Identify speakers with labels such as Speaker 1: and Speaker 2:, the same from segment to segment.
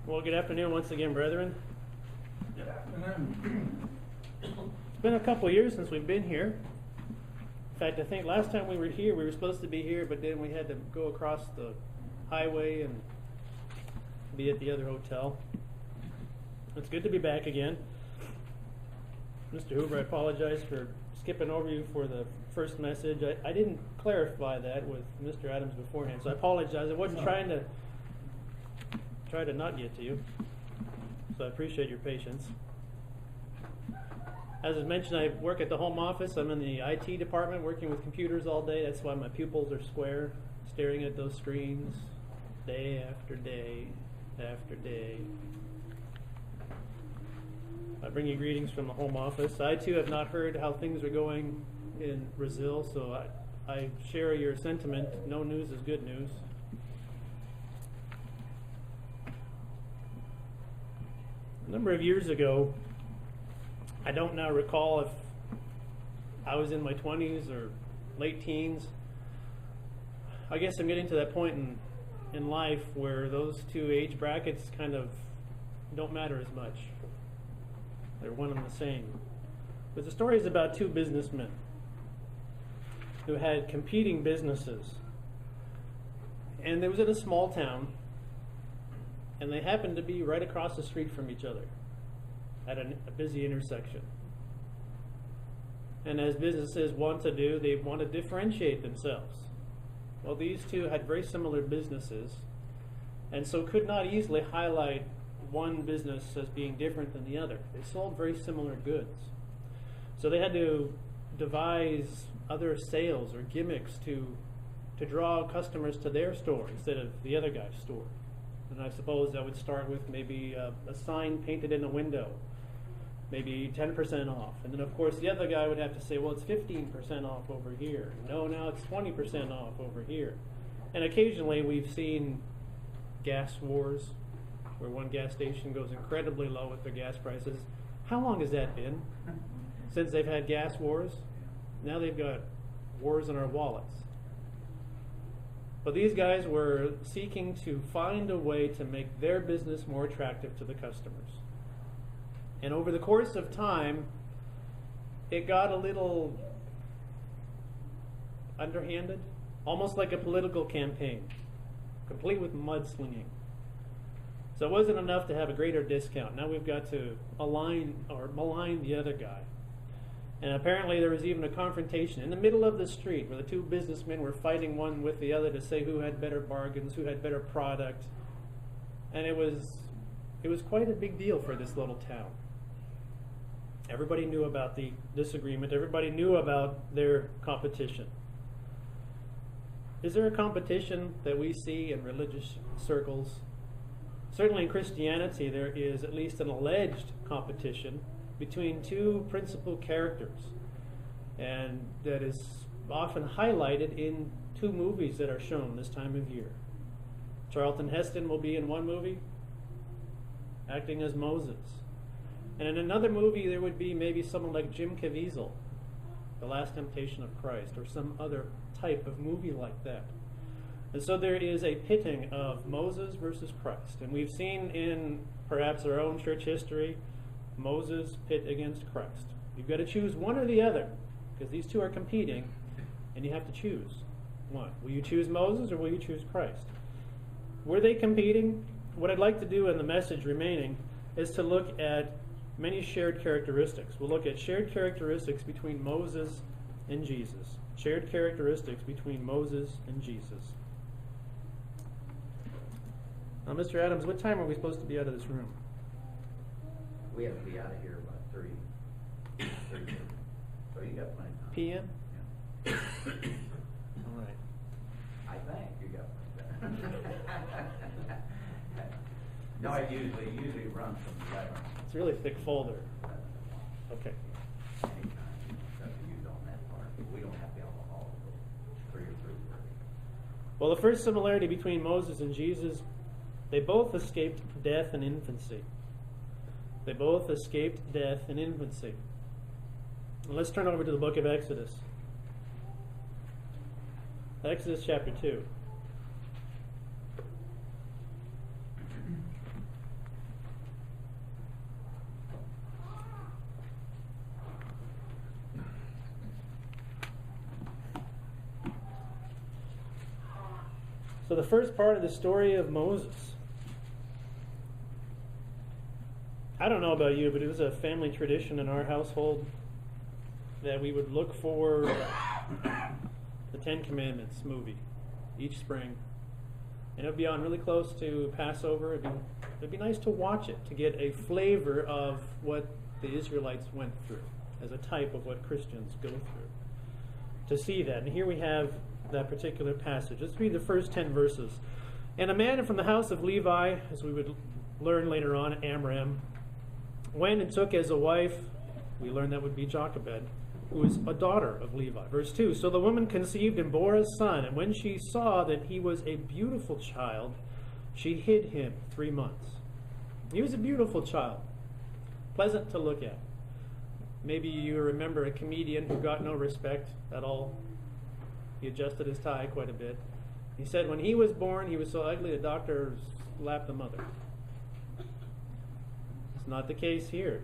Speaker 1: Well, good afternoon once again, brethren.
Speaker 2: Good afternoon.
Speaker 1: It's been a couple years since we've been here. In fact, I think last time we were here, we were supposed to be here, but then we had to go across the highway and be at the other hotel. It's good to be back again. Mr. Hoover, I apologize for skipping over you for the first message. I didn't clarify that with Mr. Adams beforehand, so I apologize. I wasn't trying to not get to you, so I appreciate your patience. As I mentioned, I work at the home office. I'm in the IT department working with computers all day. That's why my pupils are square, staring at those screens day after day after day. I bring you greetings from the home office. I too have not heard how things are going in Brazil, so I share your sentiment. No news is good news. A number of years ago, I don't now recall if I was in my 20s or late teens. I guess I'm getting to that point in life where those two age brackets kind of don't matter as much. They're one and the same. But the story is about two businessmen who had competing businesses. And they was in a small town, and they happened to be right across the street from each other at a busy intersection. And as businesses want to do, they want to differentiate themselves. Well, these two had very similar businesses, and so could not easily highlight one business as being different than the other. They sold very similar goods. So they had to devise other sales or gimmicks to draw customers to their store instead of the other guy's store. And I suppose that would start with maybe a sign painted in a window, maybe 10% off. And then, of course, the other guy would have to say, well, it's 15% off over here. No, now it's 20% off over here. And occasionally we've seen gas wars where one gas station goes incredibly low with their gas prices. How long has that been since they've had gas wars? Now they've got wars in our wallets. But these guys were seeking to find a way to make their business more attractive to the customers. And over the course of time, it got a little underhanded, almost like a political campaign, complete with mudslinging. So it wasn't enough to have a greater discount. Now we've got to align or malign the other guy. And apparently there was even a confrontation in the middle of the street where the two businessmen were fighting one with the other to say who had better bargains, who had better product. And it was quite a big deal for this little town. Everybody knew about the disagreement. Everybody knew about their competition. Is there a competition that we see in religious circles? Certainly in Christianity, there is at least an alleged competition between two principal characters, and that is often highlighted in two movies that are shown this time of year. Charlton Heston will be in one movie, acting as Moses. And in another movie, there would be maybe someone like Jim Caviezel, The Last Temptation of Christ, or some other type of movie like that. And so there is a pitting of Moses versus Christ. And we've seen in perhaps our own church history, Moses pit against Christ. You've got to choose one or the other, because these two are competing, and you have to choose one. Will you choose Moses or will you choose Christ? Were they competing? What I'd like to do in the message remaining is to look at many shared characteristics. We'll look at shared characteristics between Moses and Jesus. Shared characteristics between Moses and Jesus. Now, Mr. Adams, what time are we supposed to be out of this room?
Speaker 2: We have to be out of here about 30 minutes. So you got plenty of time.
Speaker 1: PM?
Speaker 2: Yeah.
Speaker 1: All right.
Speaker 2: I think you got plenty of time. No, I usually run from 11.
Speaker 1: It's a really thick folder. Okay.
Speaker 2: Anytime. It's up to you on that part. We don't have alcohol till 3 or 3:30.
Speaker 1: Well, the first similarity between Moses and Jesus, they both escaped death in infancy. They both escaped death in infancy. And let's turn over to the book of Exodus. Exodus chapter 2. So the first part of the story of Moses. I don't know about you, but it was a family tradition in our household that we would look for the Ten Commandments movie each spring. And it would be on really close to Passover. It'd be nice to watch it, to get a flavor of what the Israelites went through, as a type of what Christians go through. To see that. And here we have that particular passage. Let's read the first 10 verses. And a man from the house of Levi, as we would learn later on, Amram, went and took as a wife, we learn that would be Jochebed, who was a daughter of Levi. Verse 2, so the woman conceived and bore a son, and when she saw that he was a beautiful child, she hid him 3 months. He was a beautiful child, pleasant to look at. Maybe you remember a comedian who got no respect at all. He adjusted his tie quite a bit. He said when he was born, he was so ugly the doctor slapped the mother. It's not the case here.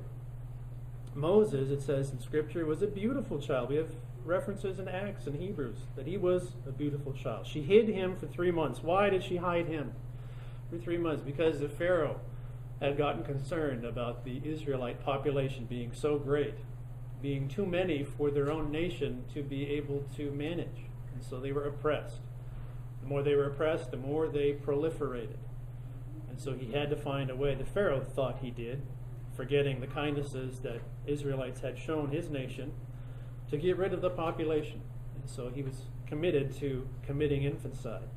Speaker 1: Moses, it says in Scripture, was a beautiful child. We have references in Acts and Hebrews that he was a beautiful child. She hid him for 3 months. Why did she hide him for 3 months? Because the Pharaoh had gotten concerned about the Israelite population being so great, being too many for their own nation to be able to manage. And so they were oppressed. The more they were oppressed, the more they proliferated. And so he had to find a way. The Pharaoh thought he did, forgetting the kindnesses that Israelites had shown his nation, to get rid of the population. And so he was committed to committing infanticide.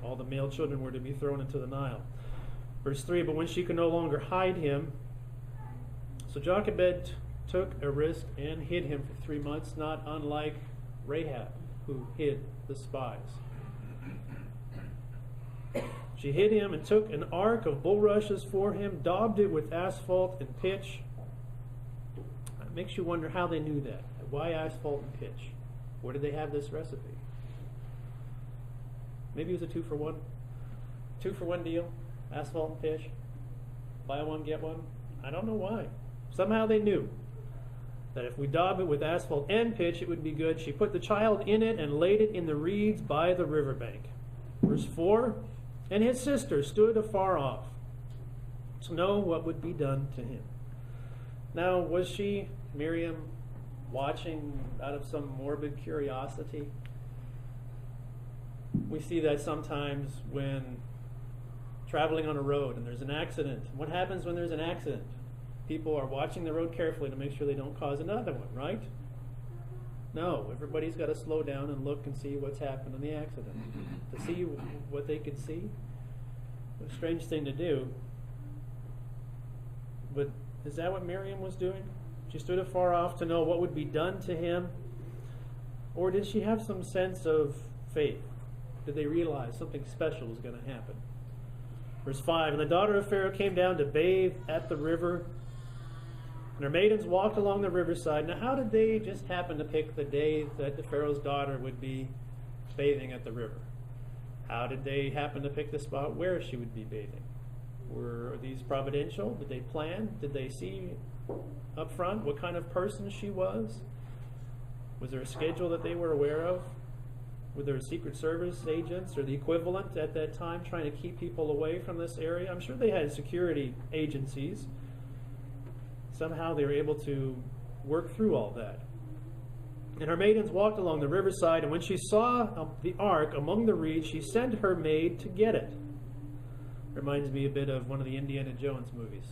Speaker 1: All the male children were to be thrown into the Nile. Verse 3, but when she could no longer hide him, so Jochebed took a risk and hid him for 3 months, not unlike Rahab, who hid the spies. She hid him and took an ark of bulrushes for him, daubed it with asphalt and pitch. It makes you wonder how they knew that. Why asphalt and pitch? Where did they have this recipe? Maybe it was a 2-for-1. 2-for-1 deal. Asphalt and pitch. Buy one, get one. I don't know why. Somehow they knew that if we daub it with asphalt and pitch, it would be good. She put the child in it and laid it in the reeds by the riverbank. Verse 4, and his sister stood afar off to know what would be done to him. Now, was she, Miriam, watching out of some morbid curiosity? We see that sometimes when traveling on a road and there's an accident. What happens when there's an accident? People are watching the road carefully to make sure they don't cause another one, right? No, everybody's got to slow down and look and see what's happened in the accident. To see what they could see. A strange thing to do. But is that what Miriam was doing? She stood afar off to know what would be done to him? Or did she have some sense of faith? Did they realize something special was going to happen? Verse 5, and the daughter of Pharaoh came down to bathe at the river, and her maidens walked along the riverside. Now, how did they just happen to pick the day that the Pharaoh's daughter would be bathing at the river? How did they happen to pick the spot where she would be bathing? Were these providential? Did they plan? Did they see up front what kind of person she was? Was there a schedule that they were aware of? Were there Secret Service agents or the equivalent at that time trying to keep people away from this area? I'm sure they had security agencies. Somehow they were able to work through all that. And her maidens walked along the riverside, and when she saw the ark among the reeds, she sent her maid to get it. Reminds me a bit of one of the Indiana Jones movies.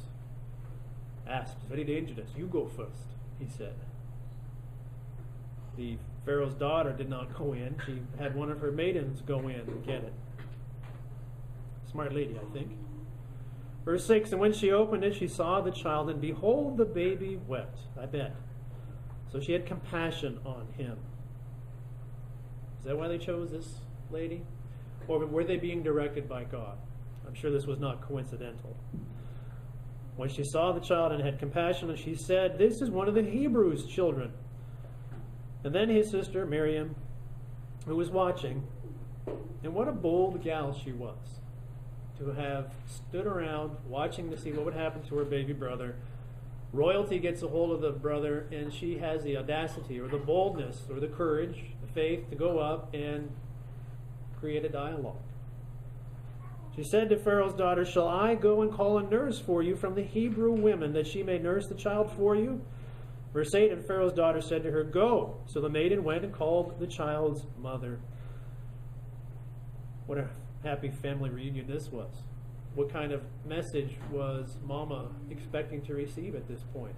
Speaker 1: Asked, it's very dangerous. You go first, he said. The Pharaoh's daughter did not go in. She had one of her maidens go in and get it. Smart lady, I think. Verse 6, and when she opened it, she saw the child, and behold, the baby wept. I bet. So she had compassion on him. Is that why they chose this lady? Or were they being directed by God? I'm sure this was not coincidental. When she saw the child and had compassion, and she said, this is one of the Hebrews' children. And then his sister, Miriam, who was watching, and what a bold gal she was, to have stood around watching to see what would happen to her baby brother. Royalty gets a hold of the brother, and she has the audacity or the boldness or the courage, the faith to go up and create a dialogue. She said to Pharaoh's daughter, "Shall I go and call a nurse for you from the Hebrew women, that she may nurse the child for you?" Verse 8, and Pharaoh's daughter said to her, "Go." So the maiden went and called the child's mother. What a happy family reunion this was. What kind of message was Mama expecting to receive at this point?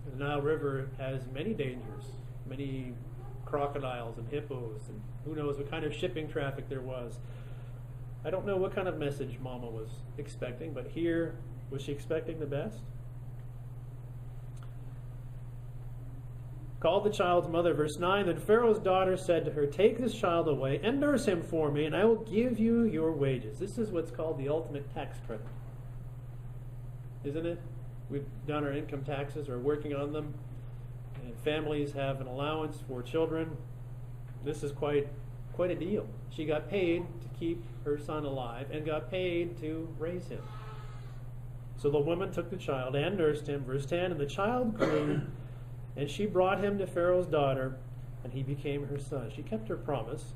Speaker 1: The Nile River has many dangers, many crocodiles and hippos, and who knows what kind of shipping traffic there was. I don't know what kind of message Mama was expecting, but here, was she expecting the best? Called the child's mother, verse 9, then Pharaoh's daughter said to her, "Take this child away and nurse him for me, and I will give you your wages." This is what's called the ultimate tax credit, isn't it? We've done our income taxes or working on them, and families have an allowance for children. This is quite a deal. She got paid to keep her son alive and got paid to raise him. So the woman took the child and nursed him, verse 10, and the child grew, and she brought him to Pharaoh's daughter, and he became her son. She kept her promise.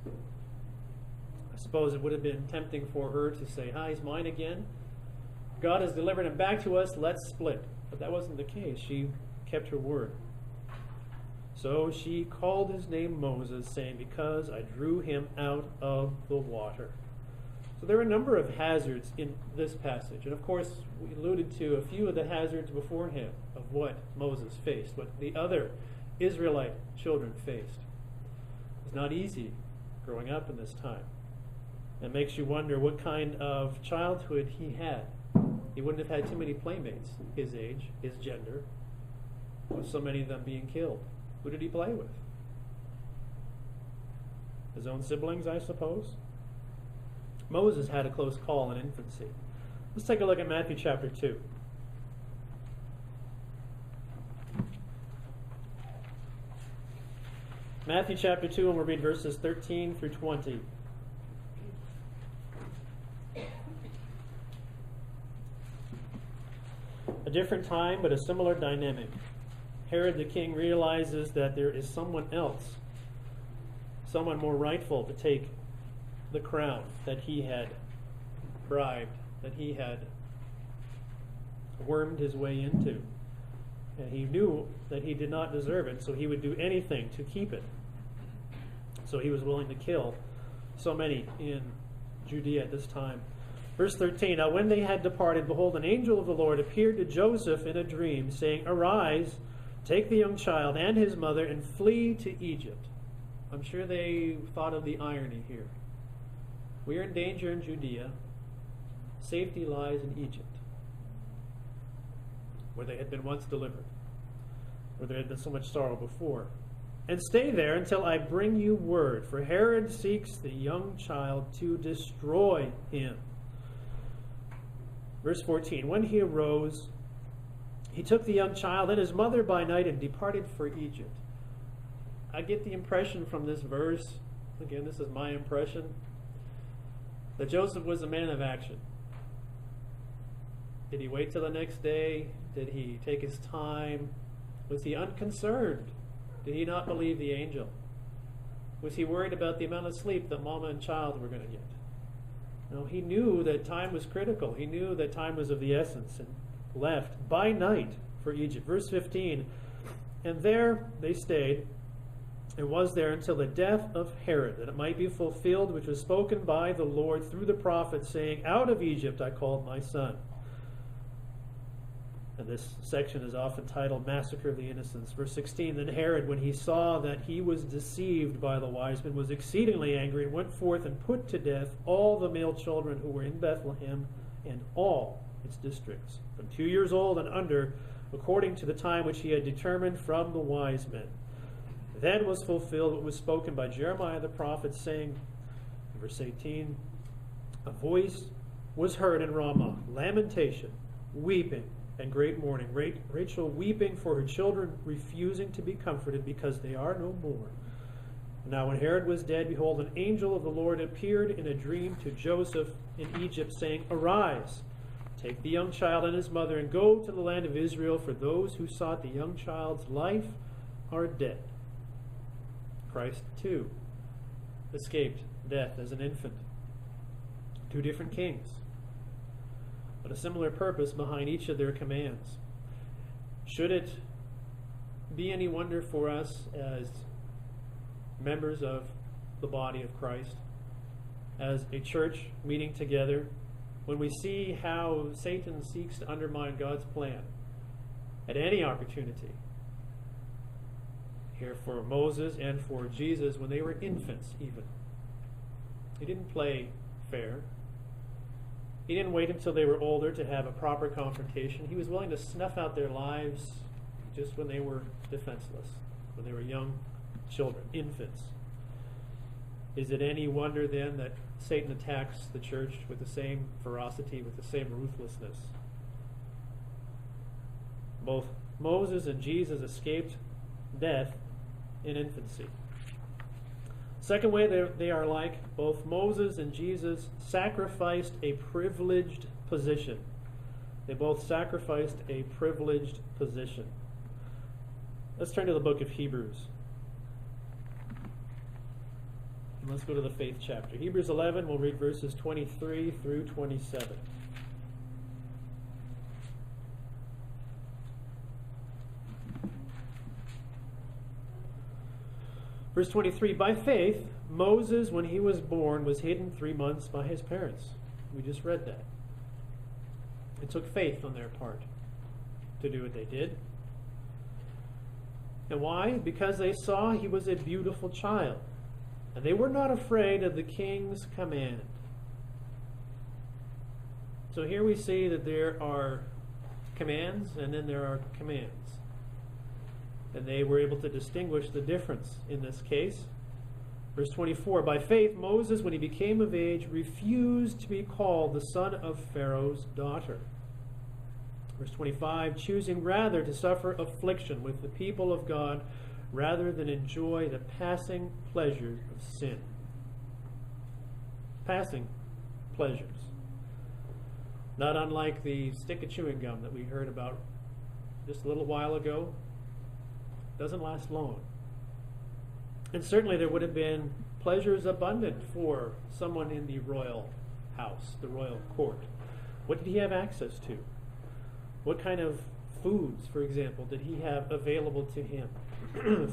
Speaker 1: I suppose it would have been tempting for her to say, "Hi, he's mine again. God has delivered him back to us, let's split." But that wasn't the case. She kept her word. So she called his name Moses, saying, "Because I drew him out of the water." So there are a number of hazards in this passage. And of course, we alluded to a few of the hazards beforehand of what Moses faced, what the other Israelite children faced. It's not easy growing up in this time. It makes you wonder what kind of childhood he had. He wouldn't have had too many playmates his age, his gender, with so many of them being killed. Who did he play with? His own siblings, I suppose? Moses had a close call in infancy. Let's take a look at Matthew chapter 2. Matthew chapter 2, and we'll read verses 13 through 20. A different time, but a similar dynamic. Herod the king realizes that there is someone else, someone more rightful to take the crown that he had bribed, that he had wormed his way into. And he knew that he did not deserve it, so he would do anything to keep it. So he was willing to kill so many in Judea at this time. Verse 13, now when they had departed, behold, an angel of the Lord appeared to Joseph in a dream, saying, "Arise, take the young child and his mother, and flee to Egypt." I'm sure they thought of the irony here. We are in danger in Judea. Safety lies in Egypt, where they had been once delivered, where there had been so much sorrow before. "And stay there until I bring you word, for Herod seeks the young child to destroy him." Verse 14, when he arose, he took the young child and his mother by night and departed for Egypt. I get the impression from this verse, again, this is my impression, that Joseph was a man of action. Did he wait till the next day? Did he take his time? Was he unconcerned? Did he not believe the angel? Was he worried about the amount of sleep that mama and child were going to get? No, he knew that time was critical. He knew that time was of the essence, and left by night for Egypt. Verse 15, and there they stayed, and was there until the death of Herod, that it might be fulfilled which was spoken by the Lord through the prophet, saying, "Out of Egypt I called my son." And this section is often titled Massacre of the Innocents. Verse 16, then Herod, when he saw that he was deceived by the wise men, was exceedingly angry, and went forth and put to death all the male children who were in Bethlehem and all its districts, from 2 years old and under, according to the time which he had determined from the wise men. Then was fulfilled what was spoken by Jeremiah the prophet, saying, verse 18, a voice was heard in Ramah, lamentation, weeping, and great mourning. Rachel weeping for her children, refusing to be comforted, because they are no more. Now when Herod was dead, behold, an angel of the Lord appeared in a dream to Joseph in Egypt, saying, "Arise, take the young child and his mother, and go to the land of Israel, for those who sought the young child's life are dead." Christ, too, escaped death as an infant. Two different kings, but a similar purpose behind each of their commands. Should it be any wonder for us as members of the body of Christ, as a church meeting together, when we see how Satan seeks to undermine God's plan at any opportunity? Here for Moses and for Jesus when they were infants even. He didn't play fair. He didn't wait until they were older to have a proper confrontation. He was willing to snuff out their lives just when they were defenseless, when they were young children, infants. Is it any wonder then that Satan attacks the church with the same ferocity, with the same ruthlessness? Both Moses and Jesus escaped death in infancy. Second way they are like, both Moses and Jesus sacrificed a privileged position. They both sacrificed a privileged position. Let's turn to the book of Hebrews. And let's go to the faith chapter. Hebrews 11, we'll read verses 23 through 27. Verse 23, by faith, Moses, when he was born, was hidden 3 months by his parents. We just read that. It took faith on their part to do what they did. And why? Because they saw he was a beautiful child, and they were not afraid of the king's command. So here we see that there are commands, and then there are commands. And they were able to distinguish the difference in this case. Verse 24, by faith Moses, when he became of age, refused to be called the son of Pharaoh's daughter. Verse 25, choosing rather to suffer affliction with the people of God rather than enjoy the passing pleasures of sin. Passing pleasures. Not unlike the stick of chewing gum that we heard about just a little while ago. Doesn't last long. And certainly there would have been pleasures abundant for someone in the royal house, the royal court. What did he have access to? What kind of foods, for example, did he have available to him?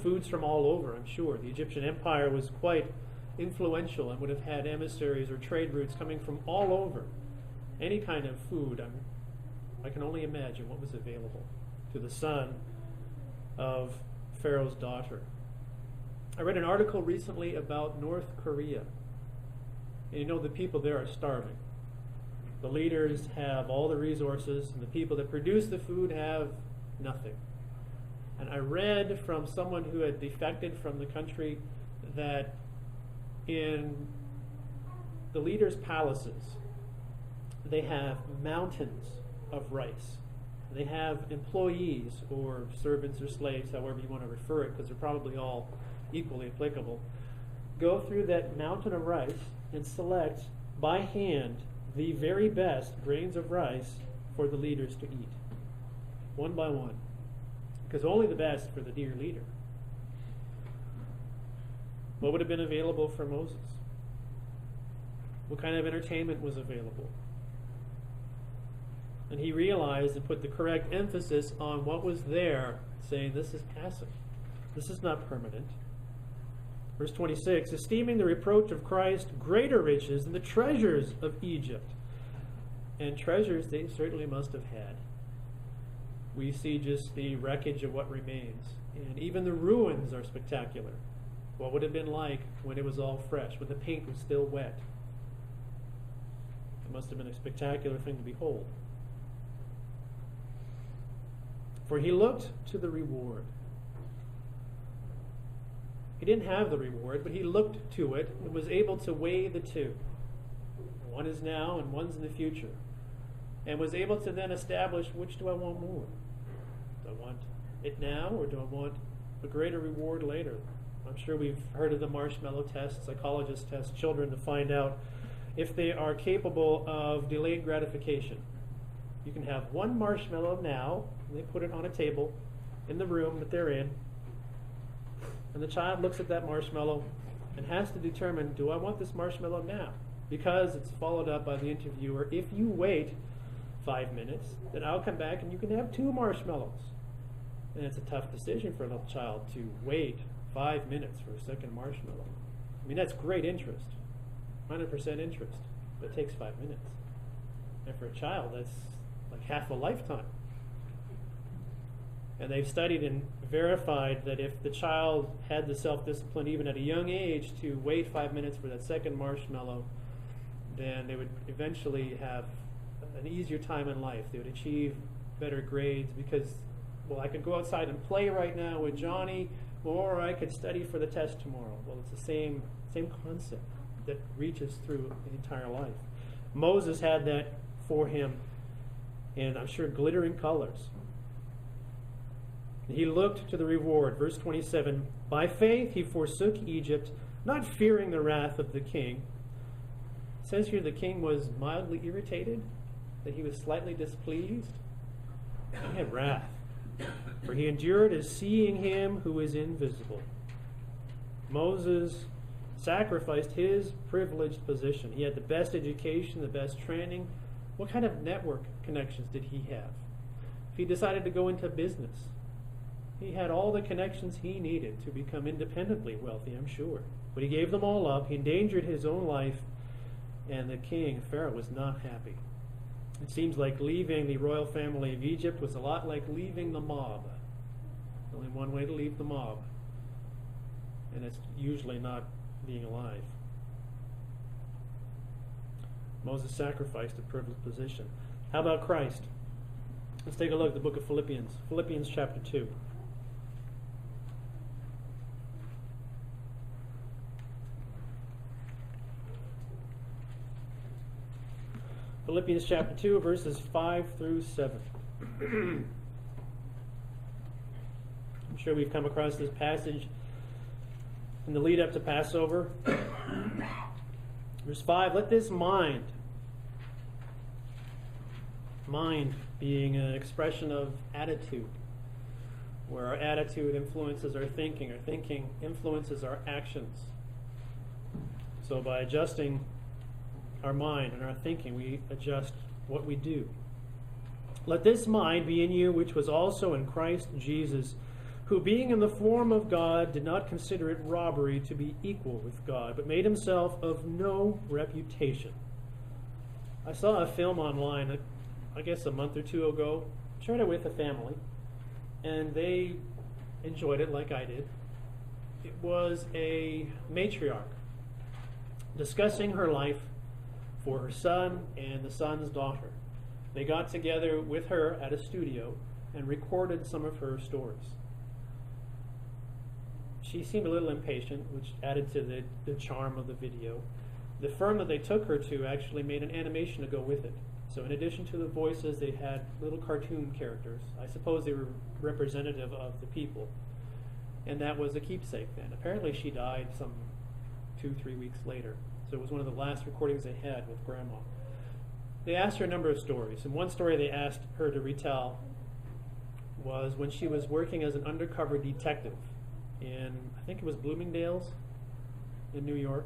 Speaker 1: Foods from all over, I'm sure. The Egyptian Empire was quite influential and would have had emissaries or trade routes coming from all over. Any kind of food, I can only imagine what was available to the son of Pharaoh's daughter. I read an article recently about North Korea. And you know, the people there are starving. The leaders have all the resources, and the people that produce the food have nothing. And I read from someone who had defected from the country that in the leaders' palaces, they have mountains of rice. They have employees or servants or slaves, however you want to refer it, because they're probably all equally applicable, go through that mountain of rice and select by hand the very best grains of rice for the leaders to eat, one by one, because only the best for the dear leader. What would have been available for Moses? What kind of entertainment was available? And he realized and put the correct emphasis on what was there, saying this is passing. This is not permanent. Verse 26, esteeming the reproach of Christ greater riches than the treasures of Egypt. And treasures they certainly must have had. We see just the wreckage of what remains. And even the ruins are spectacular. What would it have been like when it was all fresh, when the paint was still wet? It must have been a spectacular thing to behold. For he looked to the reward. He didn't have the reward, but he looked to it and was able to weigh the two. One is now and one's in the future. And was able to then establish, which do I want more? Do I want it now, or do I want a greater reward later? I'm sure we've heard of the marshmallow test. Psychologists test children to find out if they are capable of delayed gratification. You can have one marshmallow now, and they put it on a table in the room that they're in, and the child looks at that marshmallow and has to determine, do I want this marshmallow now? because it's followed up by the interviewer, if you wait 5 minutes, then I'll come back and you can have 2 marshmallows. And it's a tough decision for a little child to wait 5 minutes for a second marshmallow. I mean, that's great interest, 100% interest, but it takes 5 minutes. And for a child, that's like half a lifetime. And they've studied and verified that if the child had the self-discipline even at a young age to wait 5 minutes for that second marshmallow, then they would eventually have an easier time in life. They would achieve better grades because, well, I could go outside and play right now with Johnny, or I could study for the test tomorrow. Well, it's the same concept that reaches through the entire life. Moses had that for him in, I'm sure, glittering colors. He looked to the reward. Verse 27, by faith he forsook Egypt, not fearing the wrath of the king. It says here the king was mildly irritated, that he was slightly displeased. He had wrath, for he endured as seeing him who is invisible. Moses sacrificed his privileged position. He had the best education, the best training. What kind of network connections did he have? If he decided to go into business, he had all the connections he needed to become independently wealthy, I'm sure. But he gave them all up. He endangered his own life, and the king, Pharaoh, was not happy. It seems like leaving the royal family of Egypt was a lot like leaving the mob. Only one way to leave the mob, and it's usually not being alive. Moses sacrificed a privileged position. How about Christ? Let's take a look at the book of Philippians. Philippians chapter 2. Philippians chapter 2, verses 5 through 7. I'm sure we've come across this passage in the lead up to Passover. Verse 5, let this mind being an expression of attitude, where our attitude influences our thinking influences our actions. So by adjusting our mind and our thinking, we adjust what we do. Let this mind be in you, which was also in Christ Jesus, who being in the form of God did not consider it robbery to be equal with God, but made himself of no reputation. I saw a film online, I guess a month or two ago, shared it with a family, and they enjoyed it like I did. It was a matriarch discussing her life for her son and the son's daughter. They got together with her at a studio and recorded some of her stories. She seemed a little impatient, which added to the charm of the video. The firm that they took her to actually made an animation to go with it. So in addition to the voices, they had little cartoon characters. I suppose they were representative of the people. And that was a keepsake then. Apparently she died some 2-3 weeks later. So it was one of the last recordings they had with Grandma. They asked her a number of stories, and one story they asked her to retell was when she was working as an undercover detective in, I think it was Bloomingdale's in New York.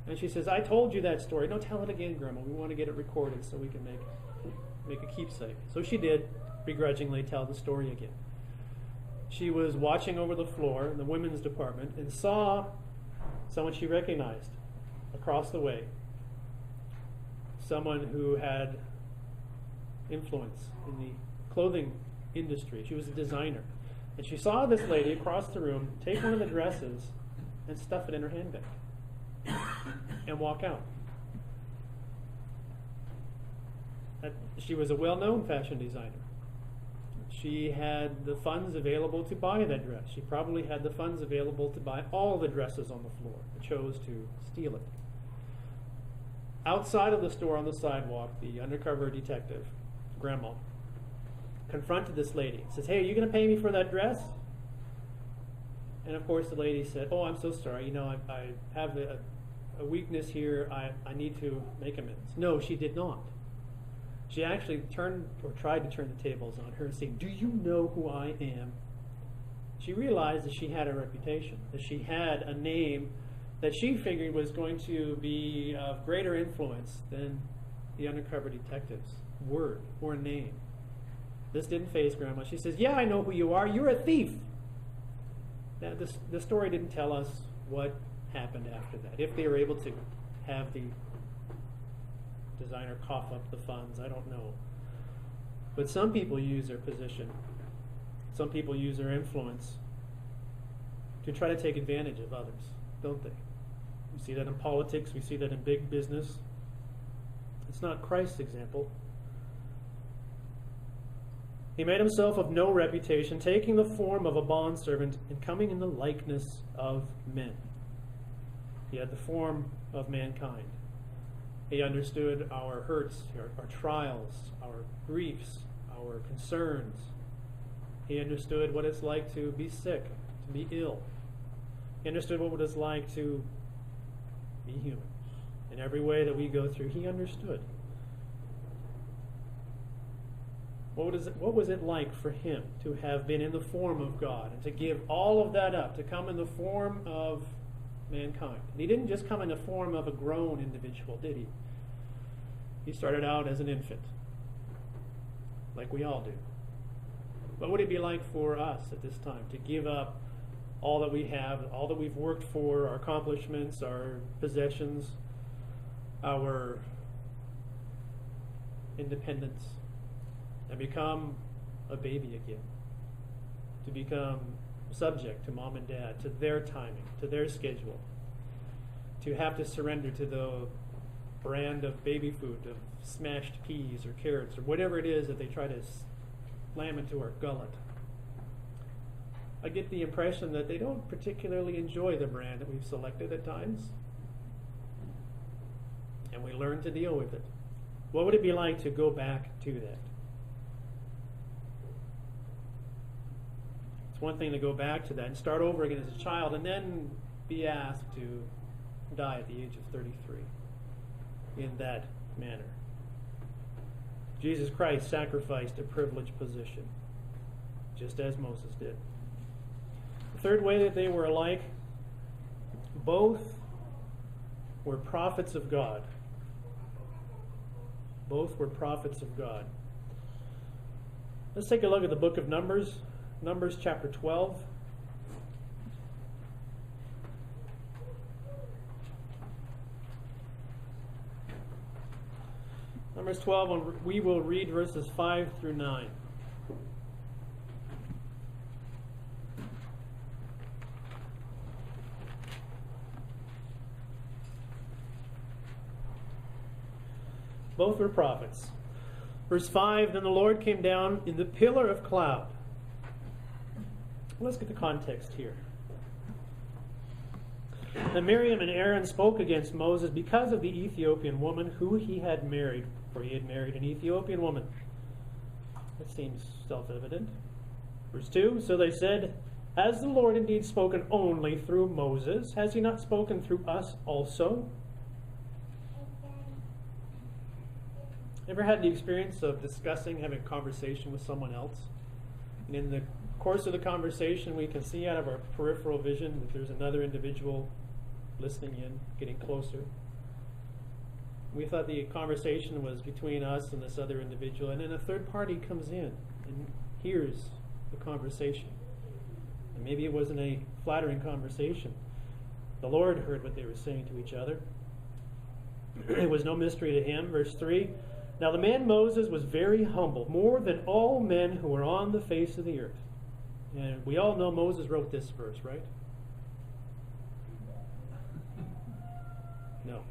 Speaker 1: And she says, I told you that story. No, tell it again, Grandma. We want to get it recorded so we can make a keepsake. So she did begrudgingly tell the story again. She was watching over the floor in the women's department and saw someone she recognized across the way, someone who had influence in the clothing industry. She was a designer. And she saw this lady across the room take one of the dresses and stuff it in her handbag and walk out. She was a well-known fashion designer. She had the funds available to buy that dress. She probably had the funds available to buy all the dresses on the floor, but chose to steal it. Outside of the store on the sidewalk, the undercover detective, Grandma, confronted this lady. Says, hey, are you going to pay me for that dress? And of course the lady said, oh, I'm so sorry. You know, I have a weakness here. I need to make amends. No, she did not. She actually turned or tried to turn the tables on her and saying, do you know who I am? She realized that she had a reputation, that she had a name that she figured was going to be of greater influence than the undercover detective's word or name. This didn't faze Grandma. She says, "Yeah, I know who you are. You're a thief." Now, the story didn't tell us what happened after that. If they were able to have the designer cough up the funds, I don't know. But some people use their position. Some people use their influence to try to take advantage of others, don't they? We see that in politics. We see that in big business. It's not Christ's example. He made himself of no reputation, taking the form of a bondservant and coming in the likeness of men. He had the form of mankind. He understood our hurts, our trials, our griefs, our concerns. He understood what it's like to be sick, to be ill. He understood what it's like to be human. In every way that we go through, he understood. What was it like for him to have been in the form of God and to give all of that up, to come in the form of mankind? And he didn't just come in the form of a grown individual, did he? He started out as an infant, like we all do. What would it be like for us at this time to give up all that we have, all that we've worked for, our accomplishments, our possessions, our independence, and become a baby again, to become subject to mom and dad, to their timing, to their schedule, to have to surrender to the brand of baby food, of smashed peas or carrots or whatever it is that they try to slam into our gullet. I get the impression that they don't particularly enjoy the brand that we've selected at times, and we learn to deal with it. What would it be like to go back to that? It's one thing to go back to that and start over again as a child and then be asked to die at the age of 33 in that manner. Jesus Christ sacrificed a privileged position, just as Moses did. The third way that they were alike, both were prophets of God. Both were prophets of God. Let's take a look at the book of Numbers. Numbers chapter 12. Numbers 12, we will read verses 5 through 9. Both were prophets. Verse 5, then the Lord came down in the pillar of cloud. Let's get the context here. And Miriam and Aaron spoke against Moses because of the Ethiopian woman who he had married, for he had married an Ethiopian woman. That seems self-evident. Verse 2, so they said, has the Lord indeed spoken only through Moses? Has he not spoken through us also? Ever had the experience of discussing, having a conversation with someone else? And in the course of the conversation, we can see out of our peripheral vision that there's another individual listening in, getting closer. We thought the conversation was between us and this other individual, and then a third party comes in and hears the conversation. And maybe it wasn't a flattering conversation. The Lord heard what they were saying to each other. It was no mystery to him. Verse 3, now the man Moses was very humble, more than all men who were on the face of the earth. And we all know Moses wrote this verse, right? No.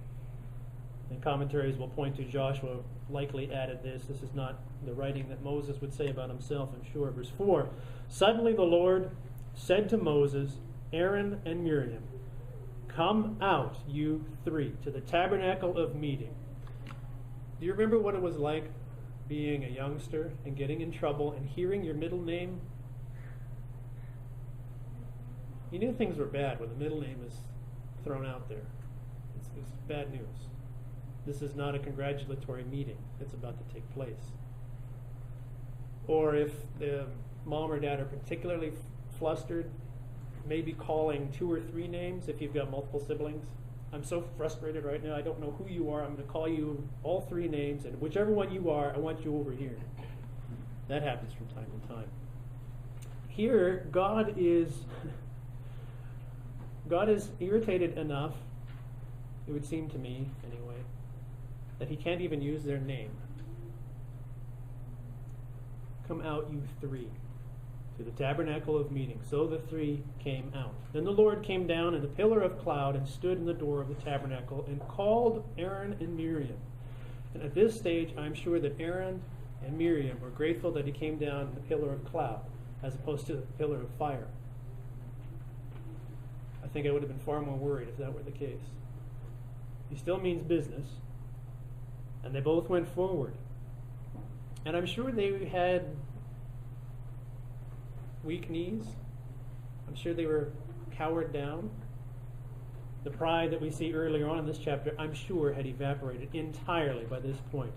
Speaker 1: And commentaries will point to Joshua likely added this. This is not the writing that Moses would say about himself, I'm sure. Verse 4, suddenly the Lord said to Moses, Aaron and Miriam, come out, you three, to the tabernacle of meeting. Do you remember what it was like being a youngster and getting in trouble and hearing your middle name? You knew things were bad when the middle name is thrown out there. It's bad news. This is not a congratulatory meeting that's about to take place. Or if the mom or dad are particularly flustered, maybe calling 2 or 3 names if you've got multiple siblings. I'm so frustrated right now, I don't know who you are. I'm going to call you all 3 names, and whichever one you are, I want you over here. That happens from time to time. Here, God is irritated enough, it would seem to me anyway, that he can't even use their name. Come out, you 3, to the tabernacle of meeting. So the 3 came out. Then the Lord came down in a pillar of cloud and stood in the door of the tabernacle and called Aaron and Miriam. And at this stage, I'm sure that Aaron and Miriam were grateful that he came down in the pillar of cloud as opposed to the pillar of fire. I think I would have been far more worried if that were the case. He still means business. And they both went forward. And I'm sure they had weak knees. I'm sure they were cowered down. The pride that we see earlier on in this chapter, I'm sure, had evaporated entirely by this point.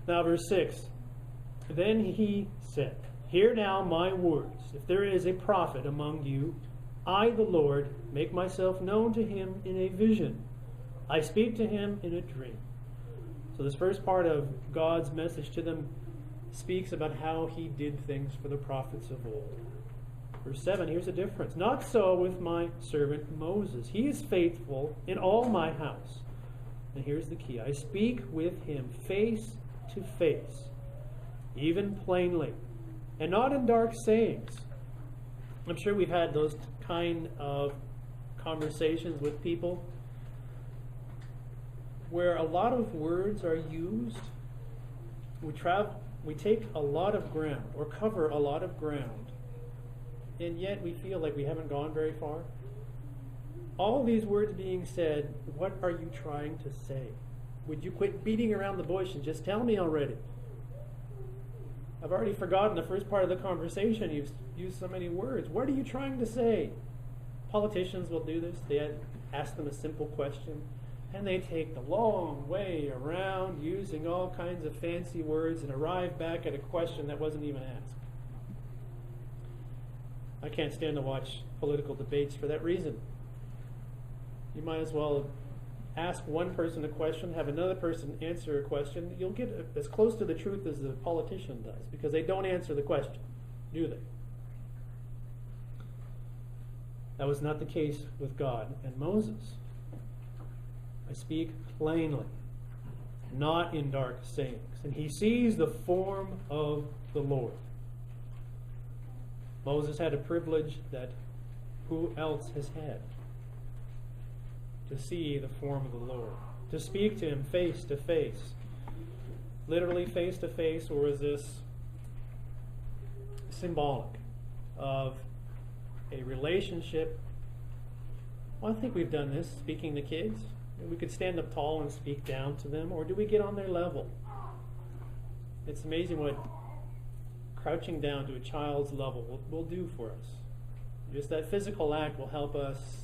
Speaker 1: Now, verse 6. Then he said, "Hear now my words. If there is a prophet among you, I, the Lord, make myself known to him in a vision. I speak to him in a dream." So this first part of God's message to them speaks about how he did things for the prophets of old. Verse 7, here's a difference. "Not so with my servant Moses. He is faithful in all my house." And here's the key. "I speak with him face to face, even plainly, and not in dark sayings." I'm sure we've had those kind of conversations with people where a lot of words are used. We take a lot of ground or cover a lot of ground, and yet we feel like we haven't gone very far. All these words being said, what are you trying to say? Would you quit beating around the bush and just tell me already? I've already forgotten the first part of the conversation. You've used so many words. What are you trying to say? Politicians will do this. They ask them a simple question, and they take the long way around using all kinds of fancy words and arrive back at a question that wasn't even asked. I can't stand to watch political debates for that reason. You might as well ask one person a question, have another person answer a question. You'll get as close to the truth as the politician does, because they don't answer the question, do they? That was not the case with God and Moses. "I speak plainly, not in dark sayings." And he sees the form of the Lord. Moses had a privilege that who else has had? To see the form of the Lord, to speak to him face to face. Literally face to face, or is this symbolic of a relationship? Well, I think we've done this, speaking to kids. We could stand up tall and speak down to them, or do we get on their level? It's amazing what crouching down to a child's level will do for us. Just that physical act will help us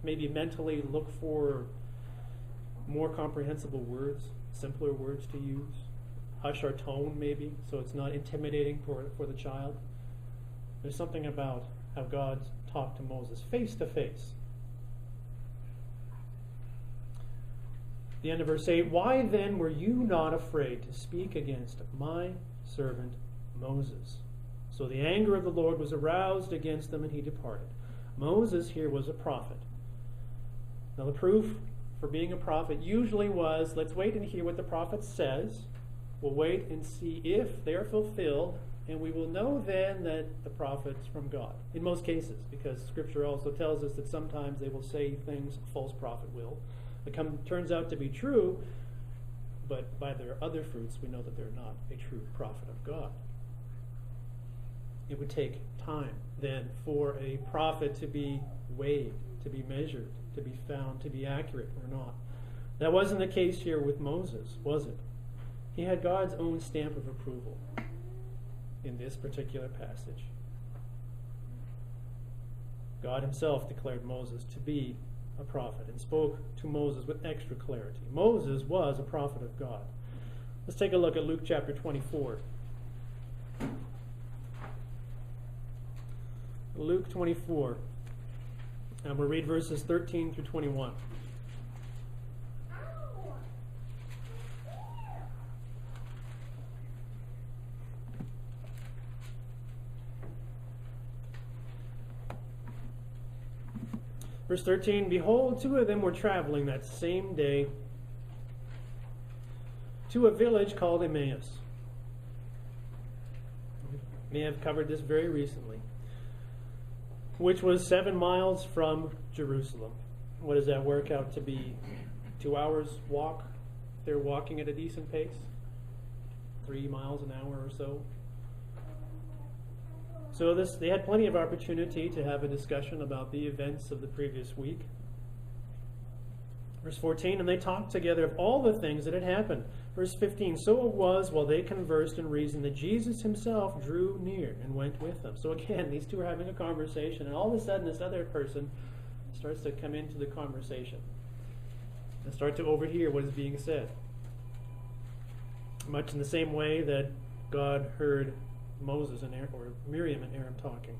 Speaker 1: maybe mentally look for more comprehensible words, simpler words to use. Hush our tone maybe, so it's not intimidating for the child. There's something about how God talked to Moses face to face. The end of verse 8, "Why then were you not afraid to speak against my servant Moses?" So the anger of the Lord was aroused against them, and he departed. Moses here was a prophet. Now the proof for being a prophet usually was, let's wait and hear what the prophet says. We'll wait and see if they're fulfilled, and we will know then that the prophet's from God. In most cases, because Scripture also tells us that sometimes they will say things a false prophet will. It turns out to be true, but by their other fruits we know that they're not a true prophet of God. It would take time then for a prophet to be weighed, to be measured, to be found to be accurate or not. That wasn't the case here with Moses, was it? He had God's own stamp of approval in this particular passage. God himself declared Moses to be a prophet and spoke to Moses with extra clarity. Moses was a prophet of God. Let's take a look at Luke chapter 24. Luke 24. And we'll read verses 13 through 21. Verse 13, behold, two of them were traveling that same day to a village called Emmaus. We may have covered this very recently, which was 7 miles from Jerusalem. What does that work out to be? 2 hours walk? They're walking at a decent pace? 3 miles an hour or so? So they had plenty of opportunity to have a discussion about the events of the previous week. Verse 14, and they talked together of all the things that had happened. Verse 15, so it was while they conversed and reasoned that Jesus himself drew near and went with them. So again, these two are having a conversation, and all of a sudden this other person starts to come into the conversation and start to overhear what is being said. Much in the same way that God heard Moses and Aaron, or Miriam and Aaron talking.